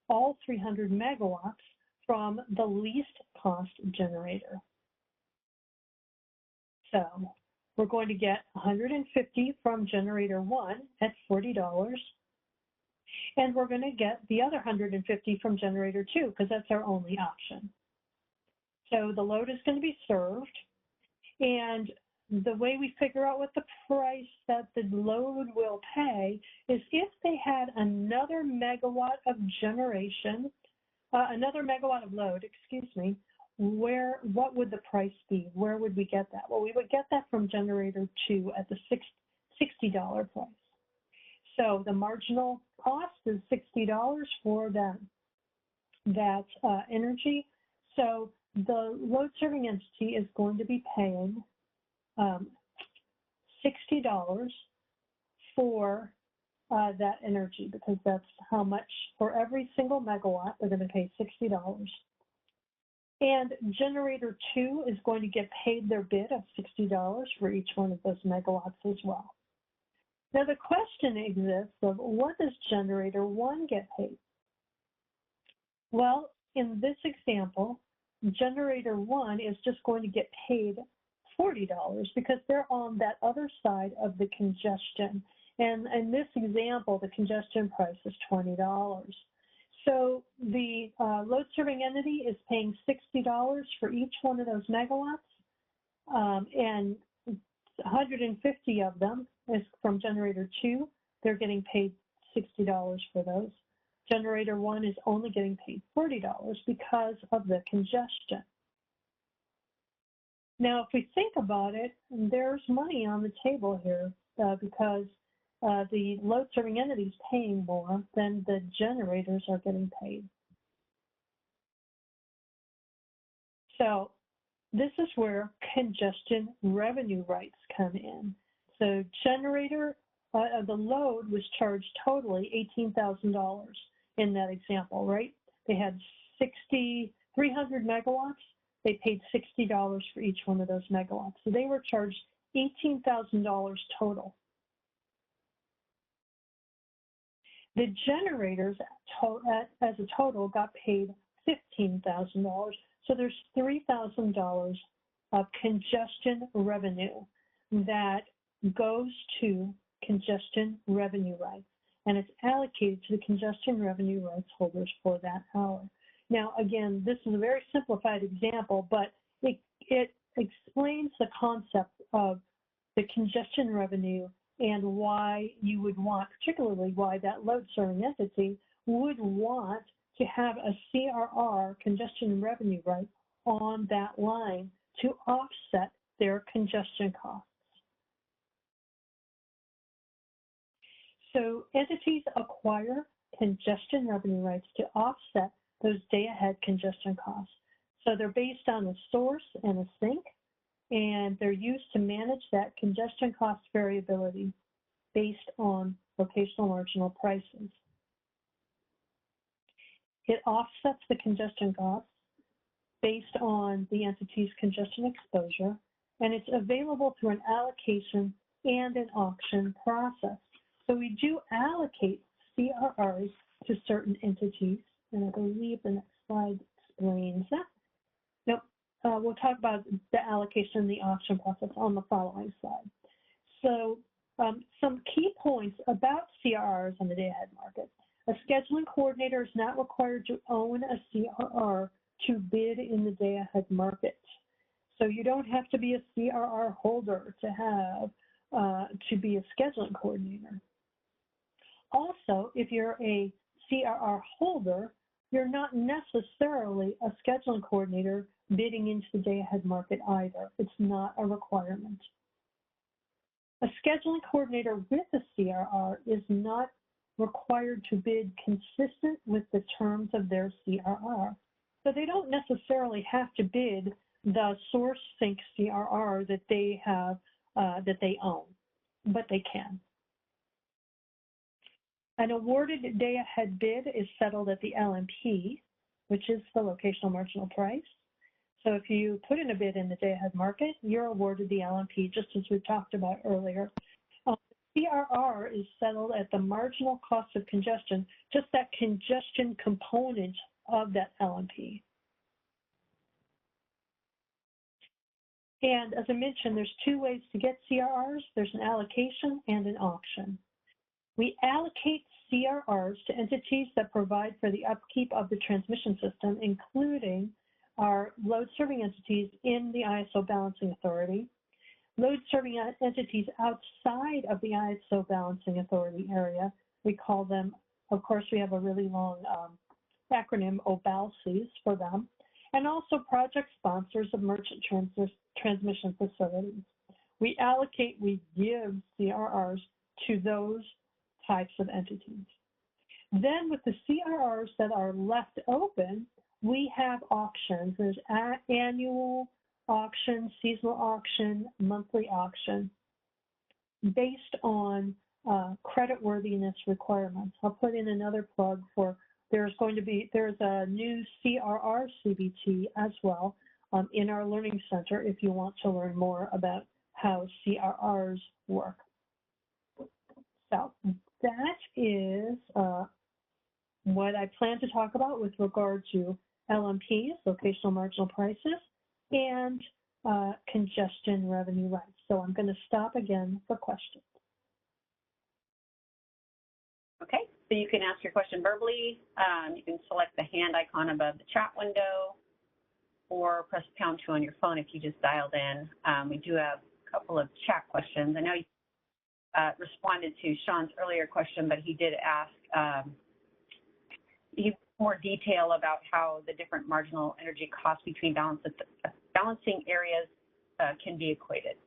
Speaker 2: all 300 megawatts from the least cost generator. So we're going to get 150 from generator 1 at $40, and we're going to get the other 150 from generator 2 because that's our only option. So the load is going to be served, and the way we figure out what the price that the load will pay is if they had another megawatt of generation, another megawatt of load, excuse me, what would the price be? Where would we get that? Well, we would get that from generator 2 at the $60 price. So the marginal cost is $60 for that energy. So the load serving entity is going to be paying $60 for that energy, because that's how much for every single megawatt they're going to pay $60. And generator 2 is going to get paid their bid of $60 for each one of those megawatts as well. Now the question exists of what does generator 1 get paid? Well, in this example, generator 1 is just going to get paid $40 because they're on that other side of the congestion. And in this example, the congestion price is $20. So the load serving entity is paying $60 for each one of those megawatts, and 150 of them is from generator 2. They're getting paid $60 for those. Generator 1 is only getting paid $40 because of the congestion. Now, if we think about it, there's money on the table here because the load serving entity is paying more than the generators are getting paid. So this is where congestion revenue rights come in. So generator, the load was charged totally $18,000 in that example, right? They had 300 megawatts. They paid $60 for each one of those megawatts. So they were charged $18,000 total. The generators as a total got paid $15,000. So there's $3,000 of congestion revenue that goes to congestion revenue rights, and it's allocated to the congestion revenue rights holders for that hour. Now, again, this is a very simplified example, but it explains the concept of the congestion revenue and why you would want, particularly why that load serving entity would want to have a CRR, congestion revenue right, on that line to offset their congestion costs. So entities acquire congestion revenue rights to offset those day-ahead congestion costs. So they're based on a source and a sink, and they're used to manage that congestion cost variability based on locational marginal prices. It offsets the congestion costs based on the entity's congestion exposure, and it's available through an allocation and an auction process. So we do allocate CRRs to certain entities, and I believe the next slide explains that. Now, we'll talk about the allocation and the auction process on the following slide. So some key points about CRRs on the day-ahead market. A scheduling coordinator is not required to own a CRR to bid in the day-ahead market. So you don't have to be a CRR holder to have to be a scheduling coordinator. Also, if you're a CRR holder, you're not necessarily a scheduling coordinator bidding into the day-ahead market either. It's not a requirement. A scheduling coordinator with a CRR is not required to bid consistent with the terms of their CRR. So they don't necessarily have to bid the source sink CRR that they have, that they own, but they can. An awarded day-ahead bid is settled at the LMP, which is the locational marginal price. So if you put in a bid in the day-ahead market, you're awarded the LMP, just as we talked about earlier. CRR is settled at the marginal cost of congestion, just that congestion component of that LMP. And as I mentioned, there's two ways to get CRRs. There's an allocation and an auction. We allocate CRRs to entities that provide for the upkeep of the transmission system, including our load-serving entities in the ISO Balancing Authority, load-serving entities outside of the ISO Balancing Authority area. We call them, of course, we have a really long acronym, OBALCs for them, and also project sponsors of merchant transmission facilities. We allocate, we give CRRs to those types of entities. Then with the CRRs that are left open, we have auctions. There's annual auction, seasonal auction, monthly auction, based on creditworthiness requirements. I'll put in another plug for there's a new CRR CBT as well in our Learning Center if you want to learn more about how CRRs work. So that is what I plan to talk about with regard to LMPs, locational marginal prices, and congestion revenue rights. So I'm going to stop again for questions.
Speaker 1: Okay, so you can ask your question verbally. You can select the hand icon above the chat window or press pound 2 on your phone if you just dialed in. We do have a couple of chat questions. I know you responded to Sean's earlier question, but he did ask more detail about how the different marginal energy costs between balancing areas can be equated.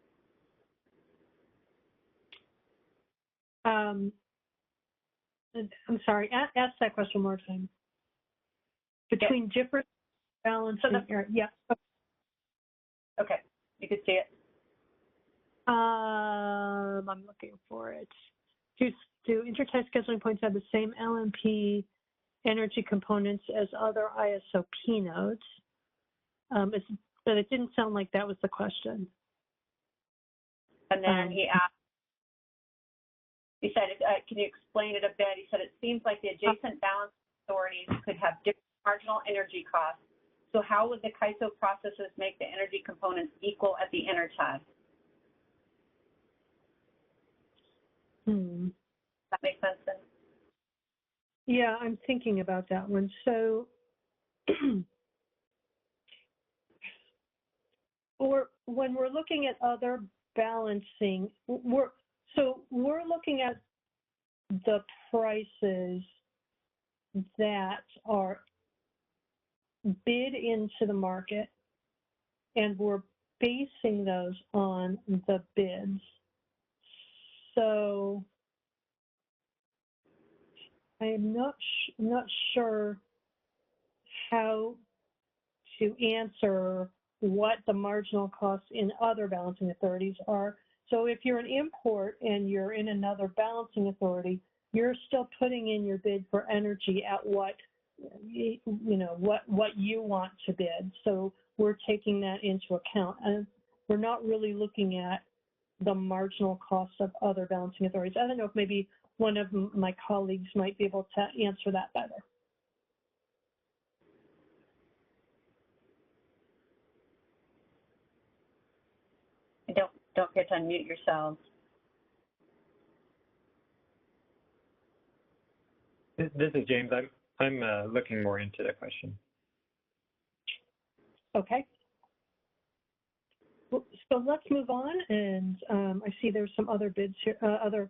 Speaker 2: I'm sorry, ask that question one more time. Between different balancing areas, yeah.
Speaker 1: Okay, you can see it.
Speaker 2: I'm looking for it. Do intertie scheduling points have the same LMP energy components as other ISO keynotes? But it didn't sound like that was the question.
Speaker 1: And then he asked, he said, can you explain it a bit? He said, it seems like the adjacent balance authorities could have different marginal energy costs. So how would the CAISO processes make the energy components equal at the intertie? That makes sense then?
Speaker 2: Yeah, I'm thinking about that one. So when we're looking at other balancing, we're looking at the prices that are bid into the market, and we're basing those on the bids. So I'm not sure how to answer what the marginal costs in other balancing authorities are. So if you're an import and you're in another balancing authority, you're still putting in your bid for energy at what you want to bid. So we're taking that into account, and we're not really looking at the marginal costs of other balancing authorities. I don't know if maybe one of my colleagues might be able to answer that better.
Speaker 1: Don't forget to unmute yourselves.
Speaker 4: This is James. I'm looking more into the question.
Speaker 2: Okay. So let's move on, and I see there's some other bids here, other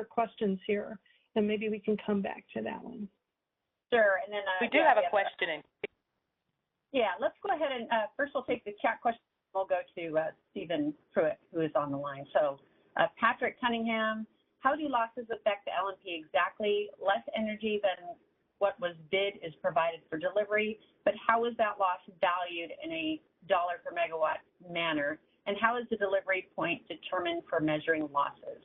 Speaker 2: questions here, and maybe we can come back to that one.
Speaker 1: Sure, and then
Speaker 3: we do have a question.
Speaker 1: Yeah, let's go ahead and first we'll take the chat question. We'll go to Stephen Pruitt, who is on the line. So Patrick Cunningham, how do losses affect the LMP exactly? Less energy than what was bid is provided for delivery, but how is that loss valued in a dollar per megawatt manner? And how is the delivery point determined for measuring losses?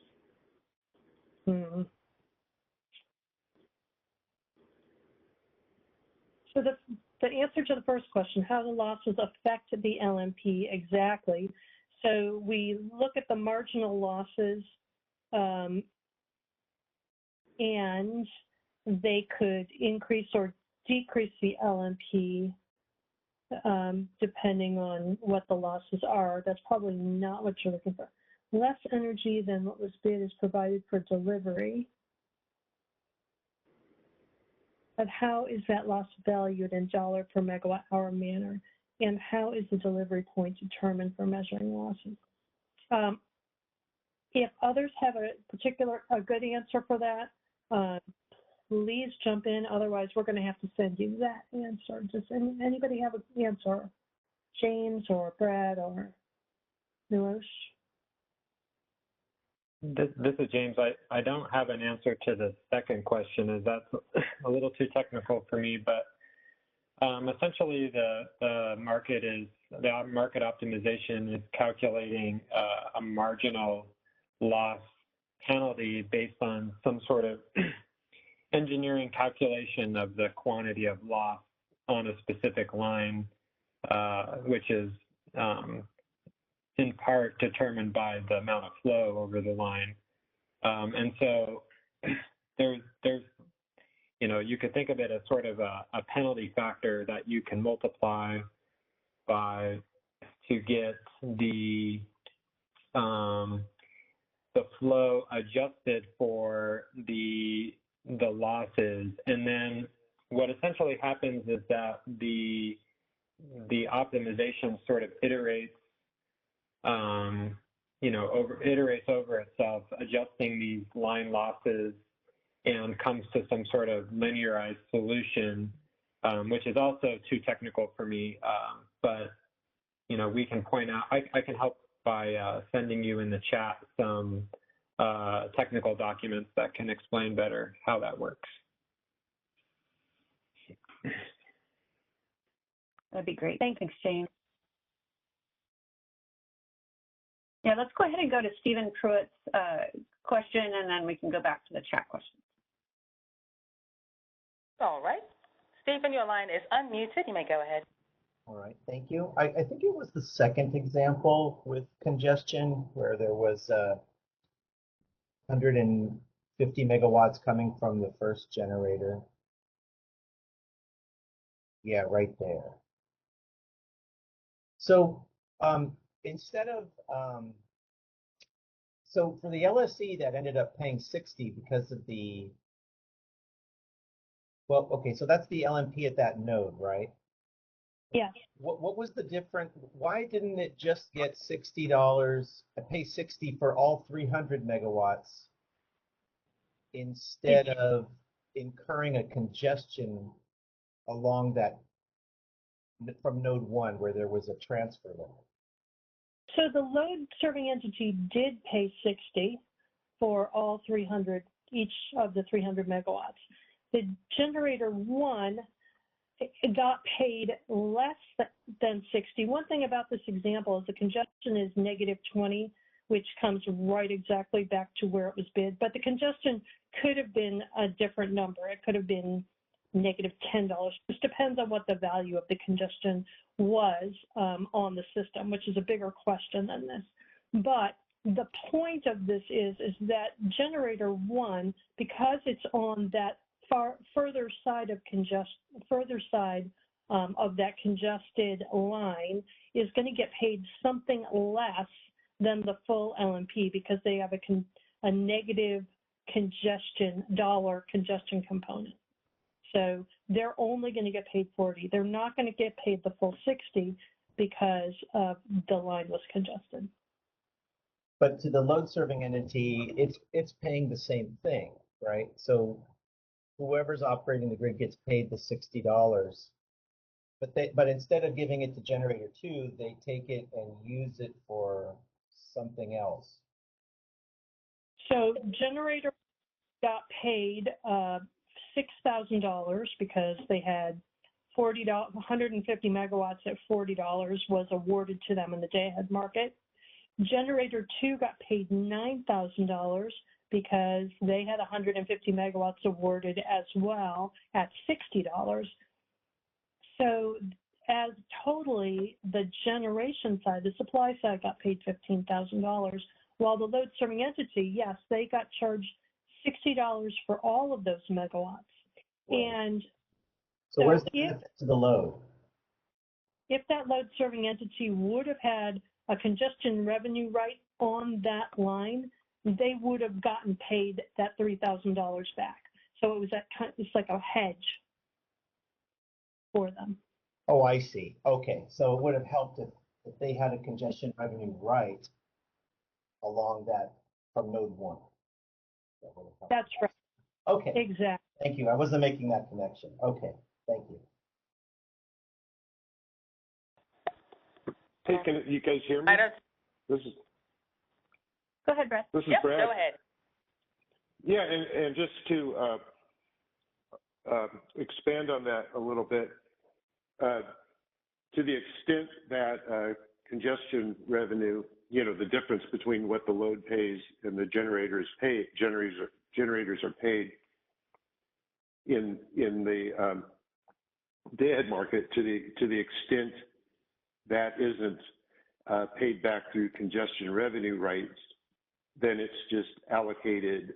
Speaker 2: So the answer to the first question, how do losses affect the LMP exactly? So we look at the marginal losses, and they could increase or decrease the LMP depending on what the losses are. That's probably not what you're looking for. Less energy than what was bid is provided for delivery. But how is that loss valued in dollar per megawatt hour manner? And how is the delivery point determined for measuring losses? If others have a good answer for that, please jump in. Otherwise, we're going to have to send you that answer. Does anybody have an answer? James or Brad or Nilosh?
Speaker 4: This is James. I don't have an answer to the second question, as that's a little too technical for me, but essentially the market optimization is calculating a marginal loss penalty based on some sort of engineering calculation of the quantity of loss on a specific line, which is in part determined by the amount of flow over the line. And so there's you could think of it as sort of a penalty factor that you can multiply by to get the flow adjusted for the losses. And then what essentially happens is that the optimization sort of iterates iterates over itself, adjusting these line losses, and comes to some sort of linearized solution, which is also too technical for me. But we can point out. I can help by sending you in the chat some technical documents that can explain better how that works.
Speaker 1: That'd be great. Thanks, Jane. Yeah, let's go ahead and go to Stephen Pruitt's question, and then we can go back to the chat questions.
Speaker 3: All right. Stephen, your line is unmuted. You may go ahead.
Speaker 7: All right, thank you. I think it was the second example with congestion where there was 150 megawatts coming from the first generator. Yeah, right there. So instead of, so for the LSE that ended up paying 60 because of the, well, okay, so that's the LMP at that node, right?
Speaker 2: Yes.
Speaker 7: What was the difference? Why didn't it just get $60, pay 60 for all 300 megawatts instead of incurring a congestion along that from node 1 where there was a transfer limit?
Speaker 2: So the load serving entity did pay 60 for all 300, each of the 300 megawatts. The generator 1 got paid less than 60. One thing about this example is the congestion is negative 20, which comes right exactly back to where it was bid. But the congestion could have been a different number. It could have been negative $10. Just depends on what the value of the congestion was on the system, which is a bigger question than this. But the point of this is that generator 1, because it's on that further side of that congested line, is going to get paid something less than the full LMP because they have a negative dollar congestion component. So they're only going to get paid 40. They're not going to get paid the full 60 because the line was congested.
Speaker 7: But to the load serving entity, it's paying the same thing, right? So whoever's operating the grid gets paid the $60, but instead of giving it to generator 2, they take it and use it for something else.
Speaker 2: So generator got paid $6,000 because they had 150 megawatts at $40 was awarded to them in the DayAhead market. Generator 2 got paid $9,000 because they had 150 megawatts awarded as well at $60. So as totally the generation side, the supply side got paid $15,000, while the load serving entity, yes, they got charged $60 for all of those megawatts.
Speaker 7: Wow.
Speaker 2: And
Speaker 7: so where's the benefit to the load?
Speaker 2: If that load serving entity would have had a congestion revenue right on that line, they would have gotten paid that $3,000 back. So it was it's like a hedge for them.
Speaker 7: Oh, I see. Okay, so it would have helped if they had a congestion revenue right along that from node 1.
Speaker 2: That's right.
Speaker 7: Okay.
Speaker 2: Exactly.
Speaker 7: Thank you. I wasn't making that connection. Okay. Thank you.
Speaker 6: Hey, can you guys hear me? This is.
Speaker 1: Go ahead, Brett.
Speaker 6: This is
Speaker 3: Yep,
Speaker 6: Brad.
Speaker 3: go ahead.
Speaker 6: Yeah, and just to expand on that a little bit, to the extent that congestion revenue, the difference between what the load pays and the generators are paid in the DayAhead market, to the extent that isn't paid back through congestion revenue rights, then it's just allocated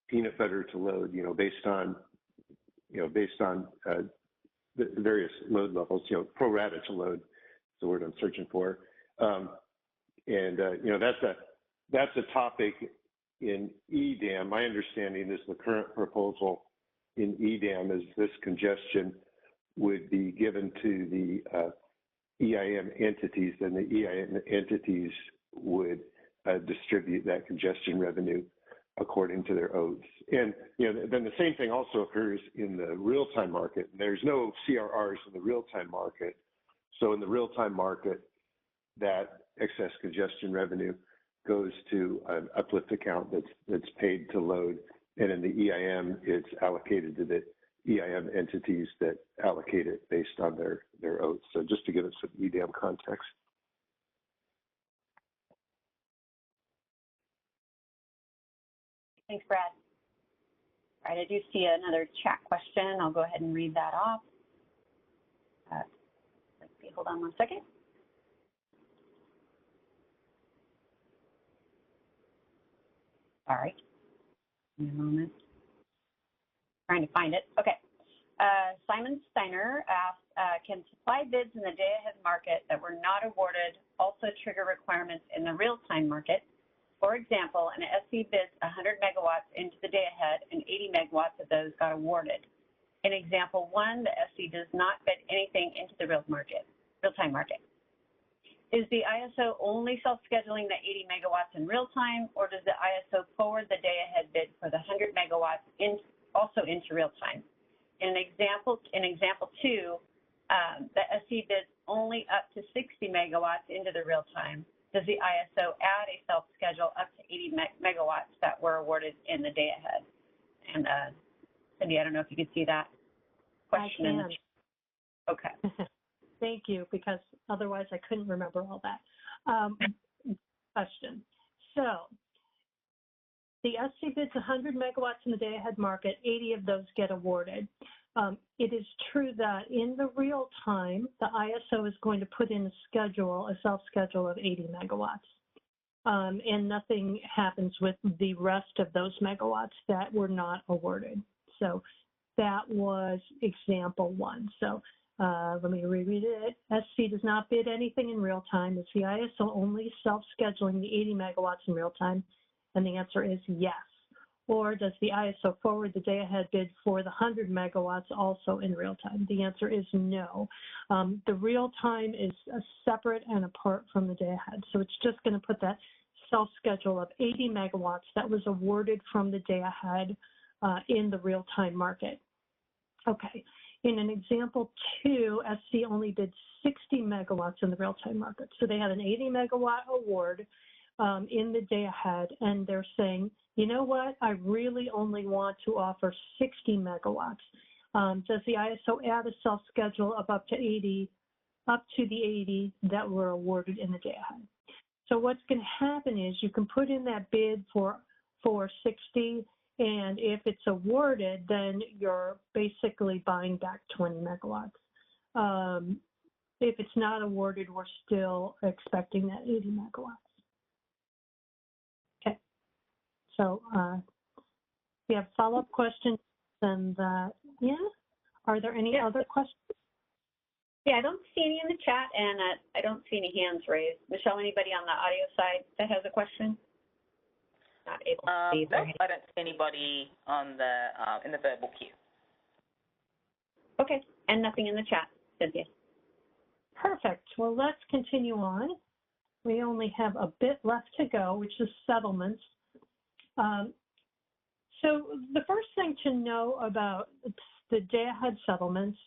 Speaker 6: peanut butter to load, based on based on the various load levels, pro rata to load is the word I'm searching for. That's a topic in EDAM. My understanding is the current proposal in EDAM is this congestion would be given to the EIM entities, and the EIM entities would distribute that congestion revenue according to their oaths. And then the same thing also occurs in the real-time market. There's no CRRs in the real-time market. So in the real-time market, that excess congestion revenue goes to an uplift account that's paid to load. And in the EIM, it's allocated to the EIM entities that allocate it based on their oaths. So just to give it some EDAM context.
Speaker 1: Thanks, Brad. All right, I do see another chat question. I'll go ahead and read that off. Let's see, hold on one second. All right, in a moment. Trying to find it. Okay. Simon Steiner asked, can supply bids in the day-ahead market that were not awarded also trigger requirements in the real-time market? For example, an SC bids 100 megawatts into the day-ahead and 80 megawatts of those got awarded. In example 1, the SC does not bid anything into the real-time market. Is the ISO only self-scheduling the 80 megawatts in real-time, or does the ISO forward the day-ahead bid for the 100 megawatts also into real-time? In example 2, the SC bids only up to 60 megawatts into the real-time. Does the ISO add a self-schedule up to 80 megawatts that were awarded in the day-ahead? And Cindy, I don't know if you can see that question.
Speaker 2: I can.
Speaker 1: Okay.
Speaker 2: Thank you, because otherwise I couldn't remember all that. Question. So the SC bids 100 megawatts in the day-ahead market, 80 of those get awarded. It is true that in the real time, the ISO is going to put in a self-schedule of 80 megawatts. And nothing happens with the rest of those megawatts that were not awarded. So that was example 1. So let me reread it. SC does not bid anything in real time. Is the ISO only self-scheduling the 80 megawatts in real time? And the answer is yes. Or does the ISO forward the day-ahead bid for the 100 megawatts also in real time? The answer is no. The real time is separate and apart from the day-ahead. So it's just going to put that self-schedule of 80 megawatts that was awarded from the day-ahead in the real-time market. Okay. In an example 2, SC only bid 60 megawatts in the real-time market. So they had an 80 megawatt award in the day ahead, and they're saying, you know what, I really only want to offer 60 megawatts. Does the ISO add a self-schedule of up to the 80 that were awarded in the day ahead? So what's going to happen is you can put in that bid for 60, and if it's awarded, then you're basically buying back 20 megawatts. If it's not awarded, we're still expecting that 80 megawatts. Okay. So we have follow-up questions, and yeah, are there any other questions?
Speaker 1: Yeah, I don't see any in the chat, and I don't see any hands raised. Michelle, anybody on the audio side that has a question? Not able to see.
Speaker 3: No, I don't see anybody on the in the verbal queue.
Speaker 1: Okay, and nothing in the chat, Cynthia.
Speaker 2: Perfect. Well, let's continue on. We only have a bit left to go, which is settlements. So the first thing to know about the day-ahead settlements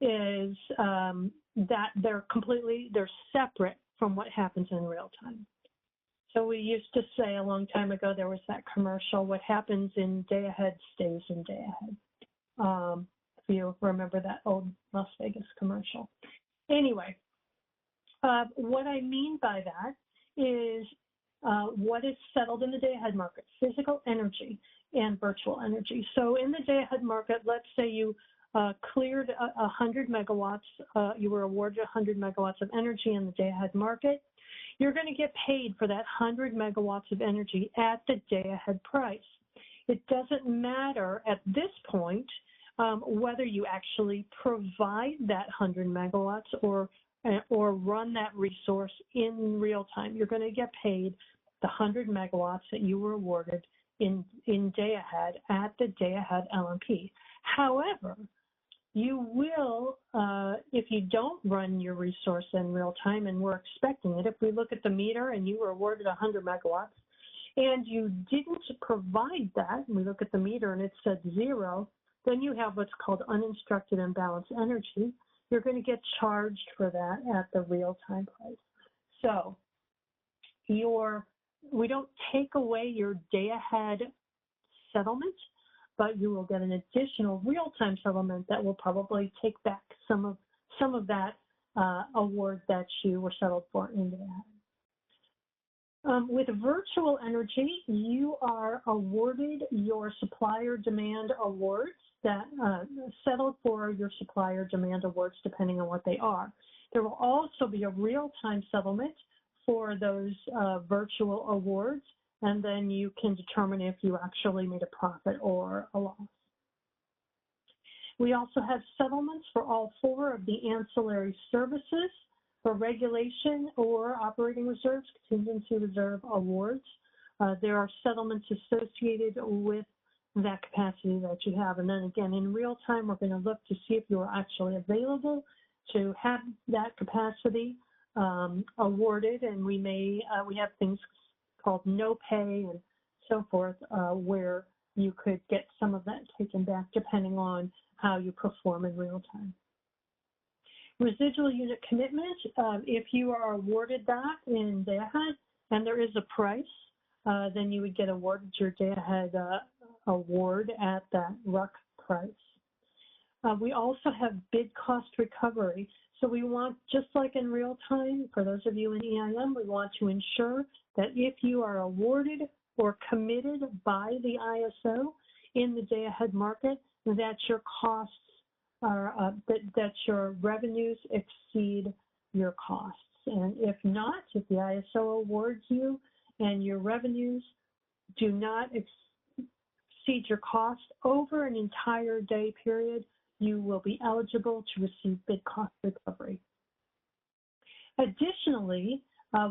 Speaker 2: is that they're separate from what happens in real time. So we used to say a long time ago, there was that commercial, what happens in day ahead stays in day ahead. If you remember that old Las Vegas commercial. Anyway, what I mean by that is what is settled in the day ahead market, physical energy and virtual energy. So in the day ahead market, let's say you cleared 100 megawatts, you were awarded 100 megawatts of energy in the day ahead market. You're going to get paid for that 100 megawatts of energy at the day-ahead price. It doesn't matter at this point whether you actually provide that 100 megawatts or run that resource in real time. You're going to get paid the 100 megawatts that you were awarded in DayAhead at the DayAhead LMP. However, you will, if you don't run your resource in real time, and we're expecting it, if we look at the meter and you were awarded 100 megawatts and you didn't provide that, and we look at the meter and it said 0, then you have what's called uninstructed imbalanced energy. You're going to get charged for that at the real-time price. So we don't take away your day-ahead settlement, but you will get an additional real-time settlement that will probably take back some of that award that you were settled for in day-ahead. With virtual energy, you are awarded your supplier demand awards that settled for your supplier demand awards, depending on what they are. There will also be a real-time settlement for those virtual awards, and then you can determine if you actually made a profit or a loss. We also have settlements for all 4 of the ancillary services for regulation or operating reserves, contingency reserve awards. There are settlements associated with that capacity that you have. And then again, in real time, we're going to look to see if you are actually available to have that capacity awarded. And we have things called no pay and so forth, where you could get some of that taken back depending on how you perform in real time. Residual unit commitment, if you are awarded that in DayAhead and there is a price, then you would get awarded your DayAhead award at that RUC price. We also have bid cost recovery. So we want, just like in real time, for those of you in EIM, we want to ensure that if you are awarded or committed by the ISO in the DayAhead market, that your costs are, that your revenues exceed your costs. And if not, if the ISO awards you and your revenues do not exceed your cost over an entire day period, you will be eligible to receive bid cost recovery. Additionally,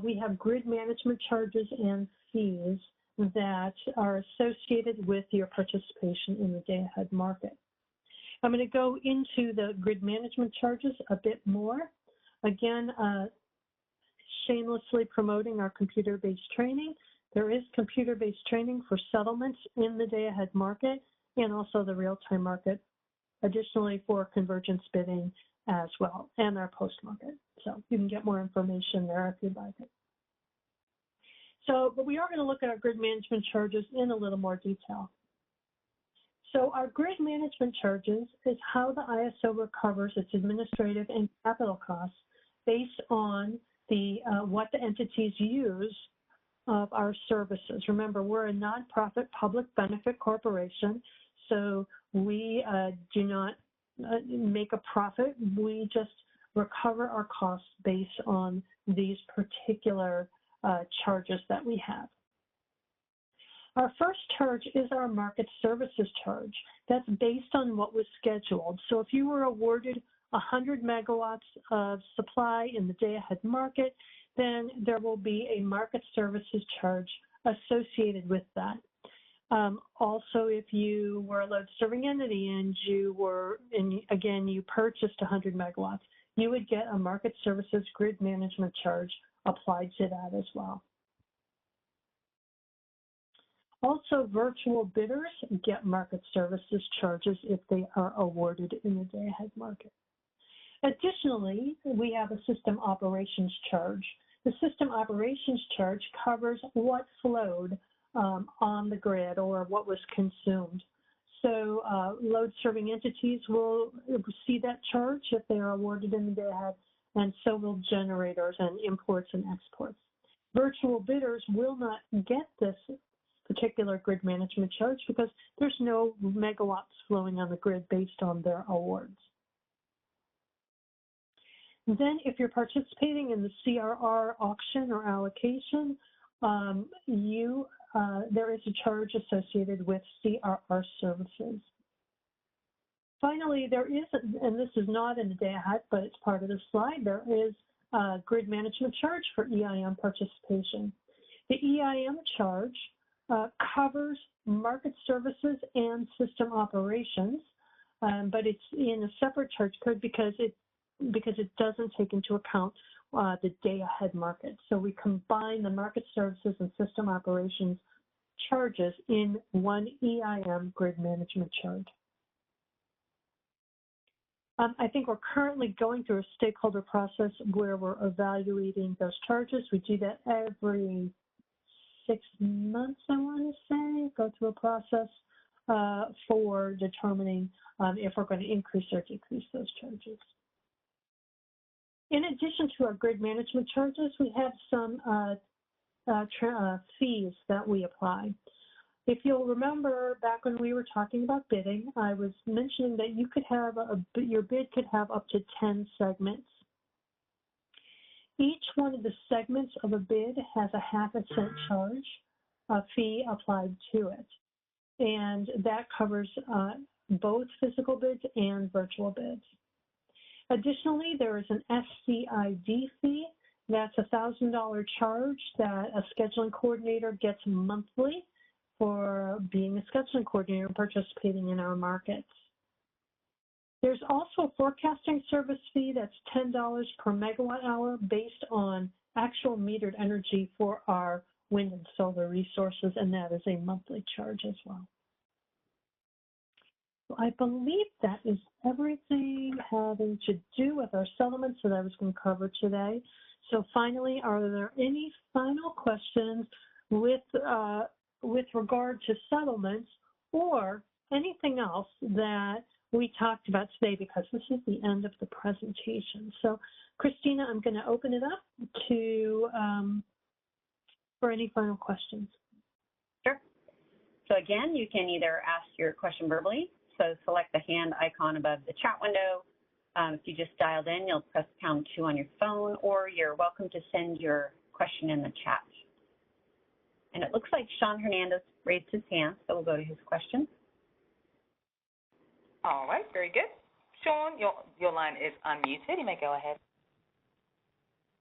Speaker 2: we have grid management charges and fees that are associated with your participation in the DayAhead market. I'm going to go into the grid management charges a bit more. Again, shamelessly promoting our computer-based training. There is computer-based training for settlements in the DayAhead market and also the real-time market, additionally for convergence bidding as well, and our post-market. So you can get more information there if you'd like it. So, but we are going to look at our grid management charges in a little more detail. So our grid management charges is how the ISO recovers its administrative and capital costs based on the what the entities use of our services. Remember, we're a nonprofit public benefit corporation, so we do not make a profit. We just recover our costs based on these particular charges that we have. Our first charge is our market services charge. That's based on what was scheduled. So if you were awarded 100 megawatts of supply in the DayAhead market, then there will be a market services charge associated with that. Also, if you were a load serving entity and again, you purchased 100 megawatts, you would get a market services grid management charge applied to that as well. Also, virtual bidders get market services charges if they are awarded in the DayAhead market. Additionally, we have a system operations charge. The system operations charge covers what flowed on the grid or what was consumed. So load serving entities will see that charge if they are awarded in the DayAhead, and so will generators and imports and exports. Virtual bidders will not get this particular grid management charge because there's no megawatts flowing on the grid based on their awards. Then if you're participating in the CRR auction or allocation, there is a charge associated with CRR services. Finally, there is, and this is not in the DayAhead, but it's part of the slide, there is a grid management charge for EIM participation. The EIM charge covers market services and system operations, but it's in a separate charge code because it doesn't take into account the DayAhead market. So we combine the market services and system operations charges in one EIM grid management charge. I think we're currently going through a stakeholder process where we're evaluating those charges. We do that every 6 months, I want to say, go through a process for determining if we're going to increase or decrease those charges. In addition to our grid management charges, we have some fees that we apply. If you'll remember back when we were talking about bidding, I was mentioning that you could have your bid could have up to 10 segments. Each one of the segments of a bid has a half-a-cent charge, a fee applied to it. And that covers both physical bids and virtual bids. Additionally, there is an SCID fee. That's a $1,000 charge that a scheduling coordinator gets monthly for being a scheduling coordinator and participating in our markets. There's also a forecasting service fee that's $10 per megawatt hour based on actual metered energy for our wind and solar resources, and that is a monthly charge as well. So I believe that is everything having to do with our settlements that I was going to cover today. So finally, are there any final questions with regard to settlements or anything else that we talked about today, because this is the end of the presentation. So Christina, I'm going to open it up to for any final questions.
Speaker 1: Sure. So again, you can either ask your question verbally, so select the hand icon above the chat window. If you just dialed in, you'll press #2 on your phone, or you're welcome to send your question in the chat. And it looks like Sean Hernandez raised his hand, so we'll go to his question.
Speaker 3: All right, very good. Sean, your line is unmuted. You may go ahead.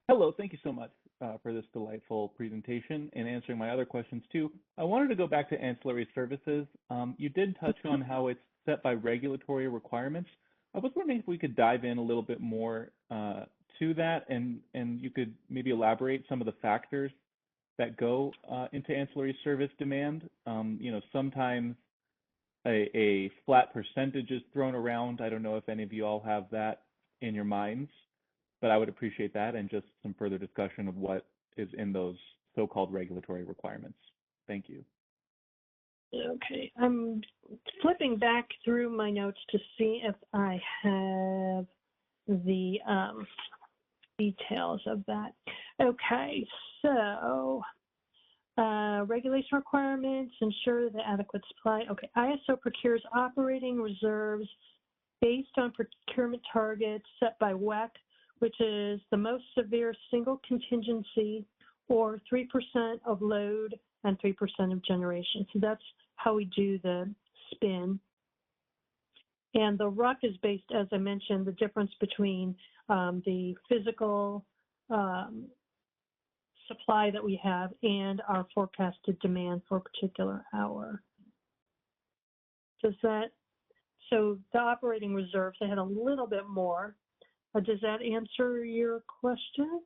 Speaker 8: Hello, thank you so much for this delightful presentation and answering my other questions too. I wanted to go back to ancillary services. You did touch on how it's set by regulatory requirements. I was wondering if we could dive in a little bit more to that, and you could maybe elaborate some of the factors that go into ancillary service demand. You know, sometimes a flat percentage is thrown around. I don't know if any of you all have that in your minds, but I would appreciate that and just some further discussion of what is in those so-called regulatory requirements. Thank you.
Speaker 2: Okay, I'm flipping back through my notes to see if I have the details of that. Okay, so regulation requirements, ensure the adequate supply. Okay, ISO procures operating reserves based on procurement targets set by WEC, which is the most severe single contingency, or 3% of load and 3% of generation. So that's how we do the spin. And the RUC is based, as I mentioned, the difference between the physical supply that we have and our forecasted demand for a particular hour. Does that, so the operating reserves, they had a little bit more. Does that answer your question?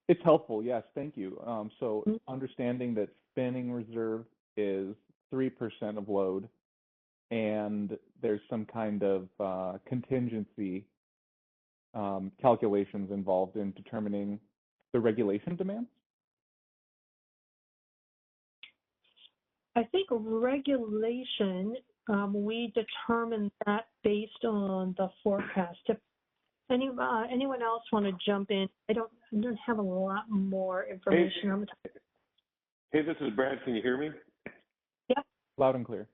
Speaker 8: It's helpful, yes, thank you. So understanding that spinning reserve is 3% of load, and there's some kind of contingency calculations involved in determining the regulation demands?
Speaker 2: I think regulation, we determine that based on the forecast. If anyone else want to jump in? I don't have a lot more information on the topic.
Speaker 6: Hey, this is Brad. Can you hear me?
Speaker 2: Yeah.
Speaker 8: Loud and clear.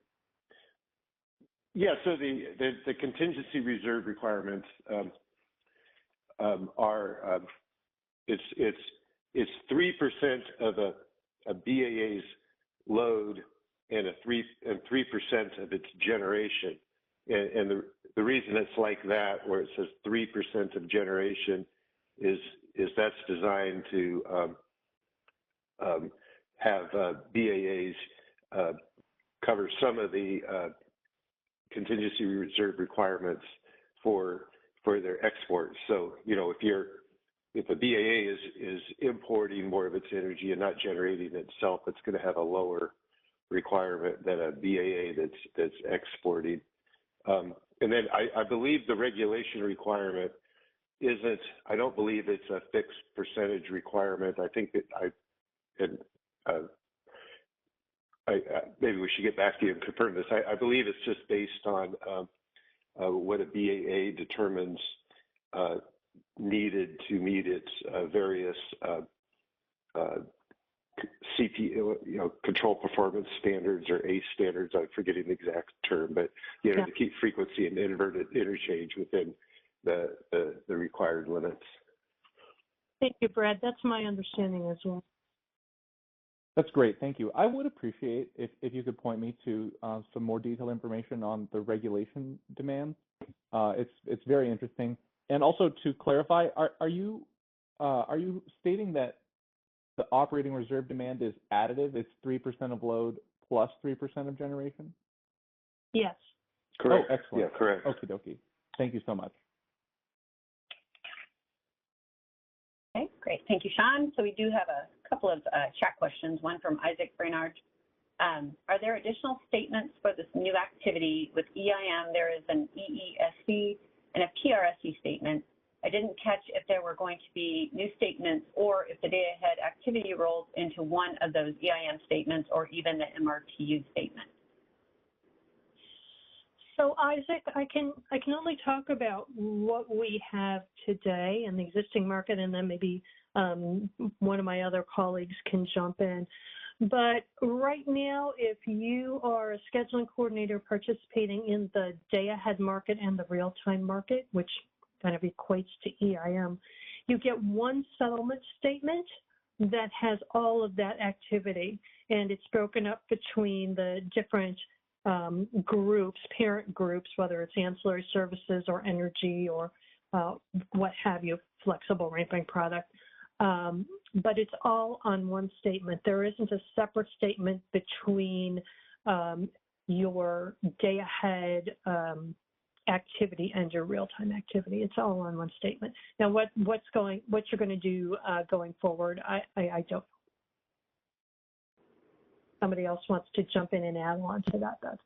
Speaker 6: Yeah, so the contingency reserve requirements are it's 3% of a BAA's load and 3% of its generation. And the reason it's like that, where it says 3% of generation, is that's designed to have BAAs cover some of the contingency reserve requirements for their exports. So, you know, if a BAA is importing more of its energy and not generating it itself, it's going to have a lower requirement than a BAA that's exporting. And then I believe the regulation requirement isn't, I don't believe it's a fixed percentage requirement. I think that maybe we should get back to you and confirm this. I believe it's just based on what a BAA determines needed to meet its various control performance standards, or ACE standards. I'm forgetting the exact term, but to keep frequency and inverted interchange within the required limits.
Speaker 2: Thank you, Brad. That's my understanding as well.
Speaker 8: That's great. Thank you. I would appreciate if you could point me to some more detailed information on the regulation demand. It's very interesting. And also to clarify, are you stating that the operating reserve demand is additive? It's 3% of load plus 3% of generation?
Speaker 2: Yes.
Speaker 6: Correct.
Speaker 8: Oh, excellent.
Speaker 6: Yeah, correct.
Speaker 8: Okie dokie. Thank you so much.
Speaker 1: Okay, great. Thank you, Sean. So we do have a couple of chat questions, one from Isaac Brainard. Are there additional statements for this new activity? With EIM, there is an EESC and a PRSC statement. I didn't catch if there were going to be new statements or if the DayAhead activity rolls into one of those EIM statements or even the MRTU statement.
Speaker 2: So Isaac, I can only talk about what we have today in the existing market, and then maybe one of my other colleagues can jump in. But right now, if you are a scheduling coordinator participating in the DayAhead market and the real-time market, which kind of equates to EIM, you get one settlement statement that has all of that activity, and it's broken up between the different groups, parent groups, whether it's ancillary services or energy or what have you, flexible ramping product. But it's all on one statement. There isn't a separate statement between your day-ahead activity and your real-time activity. It's all on one statement. Now, what you're going to do going forward, I don't know. Somebody else wants to jump in and add on to that, though.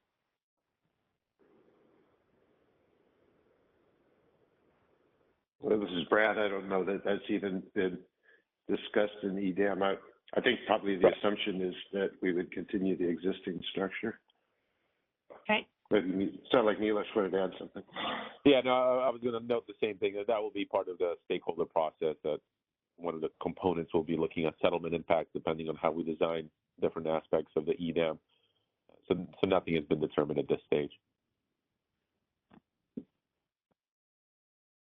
Speaker 6: Well, this is Brad. I don't know that that's even been discussed in EDAM. I think probably the assumption is that we would continue the existing structure.
Speaker 2: Okay.
Speaker 6: But it sounded like Neelash wanted to add something.
Speaker 5: Yeah, no, I was going to note the same thing, that will be part of the stakeholder process, that one of the components will be looking at settlement impact depending on how we design different aspects of the EDAM. So nothing has been determined at this stage.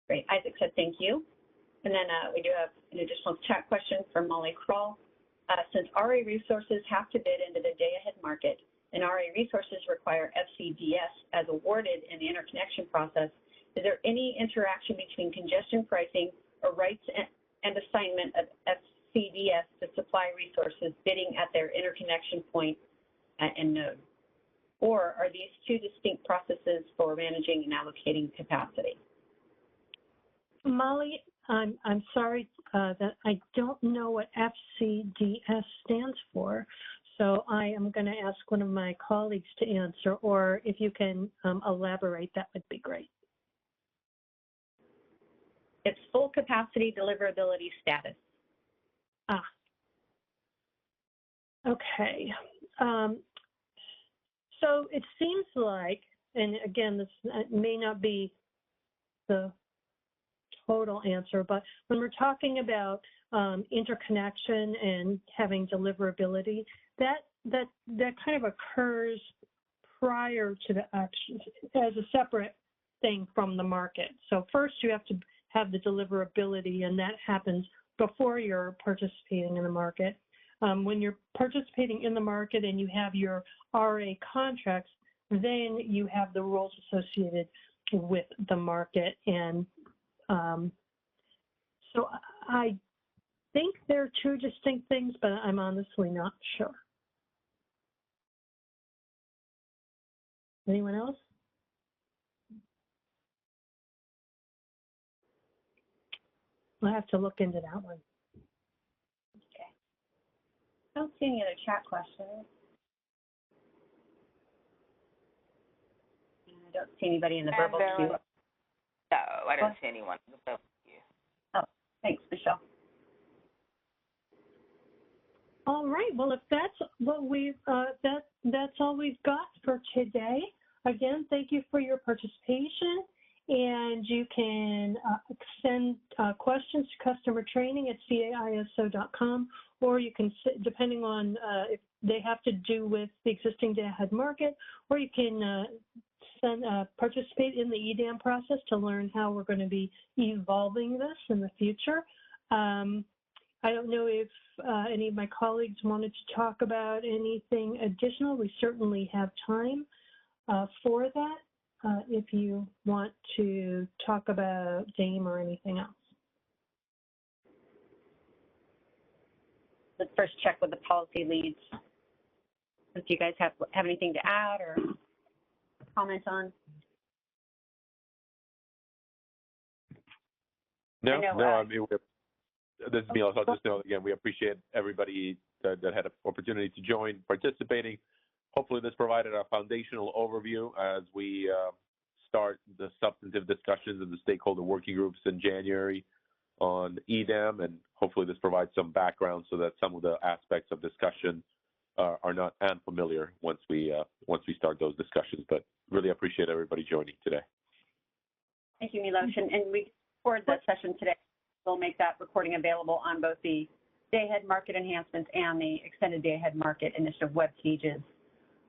Speaker 1: Great. Isaac said thank you. And then we do have an additional chat question from Molly Kroll. Since RA resources have to bid into the day-ahead market, and RA resources require FCDS as awarded in the interconnection process, is there any interaction between congestion pricing or rights and assignment of FCDS to supply resources bidding at their interconnection point and node? Or are these two distinct processes for managing and allocating capacity?
Speaker 2: Molly, I'm sorry that I don't know what FCDS stands for, so I am going to ask one of my colleagues to answer, or if you can elaborate, that would be great.
Speaker 1: It's full capacity deliverability status.
Speaker 2: Ah. Okay. So it seems like, and again, this may not be the total answer, but when we're talking about interconnection and having deliverability, that kind of occurs prior to the action as a separate thing from the market. So first you have to have the deliverability, and that happens before you're participating in the market. When you're participating in the market and you have your RA contracts, then you have the rules associated with the market. And so I think they're two distinct things, but I'm honestly not sure. Anyone else? I'll have to look into that one.
Speaker 1: Okay. I don't see any other chat questions. And I don't see anybody in the verbal queue.
Speaker 3: No, I don't see anyone in the verbal queue.
Speaker 1: Oh, thanks, Michelle.
Speaker 2: All right. Well, if that's what we've that's all we've got for today. Again, thank you for your participation, and you can send questions to customertraining@caiso.com, or you can, depending on if they have to do with the existing DayAhead Market, or you can participate in the EDAM process to learn how we're going to be evolving this in the future. I don't know if any of my colleagues wanted to talk about anything additional. We certainly have time for that if you want to talk about DAME or anything else.
Speaker 1: Let's first check with the policy leads. If you guys have anything to add or comment on.
Speaker 5: No, I mean, this is Neil. I'll just note again, we appreciate everybody that had an opportunity to join, participating. Hopefully this provided a foundational overview as we start the substantive discussions in the stakeholder working groups in January on EDAM, and hopefully this provides some background so that some of the aspects of discussion are not unfamiliar once we start those discussions. But really appreciate everybody joining today.
Speaker 1: Thank you, Milos. And we record the session today. We'll make that recording available on both the DayAhead Market enhancements and the extended DayAhead Market initiative web pages.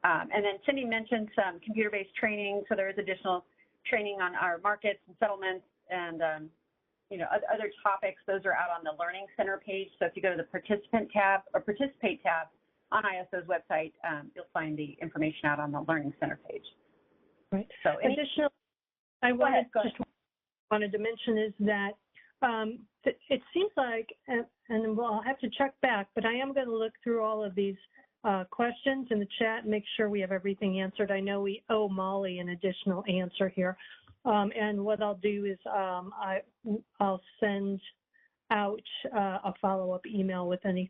Speaker 1: And then Cindy mentioned some computer-based training, so there is additional training on our markets and settlements and other topics. Those are out on the Learning Center page. So if you go to the Participant tab or Participate tab on ISO's website, you'll find the information out on the Learning Center page.
Speaker 2: Right.
Speaker 1: So
Speaker 2: additionally, I wanted to mention is that it seems like, and I'll have to check back, but I am going to look through all of these questions in the chat and make sure we have everything answered. I know we owe Molly an additional answer here. And what I'll do is I'll send out a follow-up email with any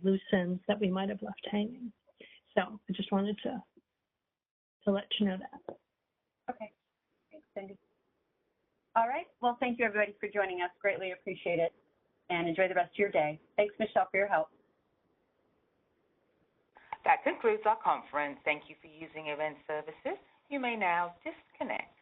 Speaker 2: loose ends that we might have left hanging. So I just wanted to let you know that.
Speaker 1: Okay. Thanks, Cindy. All right. Well, thank you, everybody, for joining us. Greatly appreciate it. And enjoy the rest of your day. Thanks, Michelle, for your help.
Speaker 3: That concludes our conference. Thank you for using Event Services. You may now disconnect.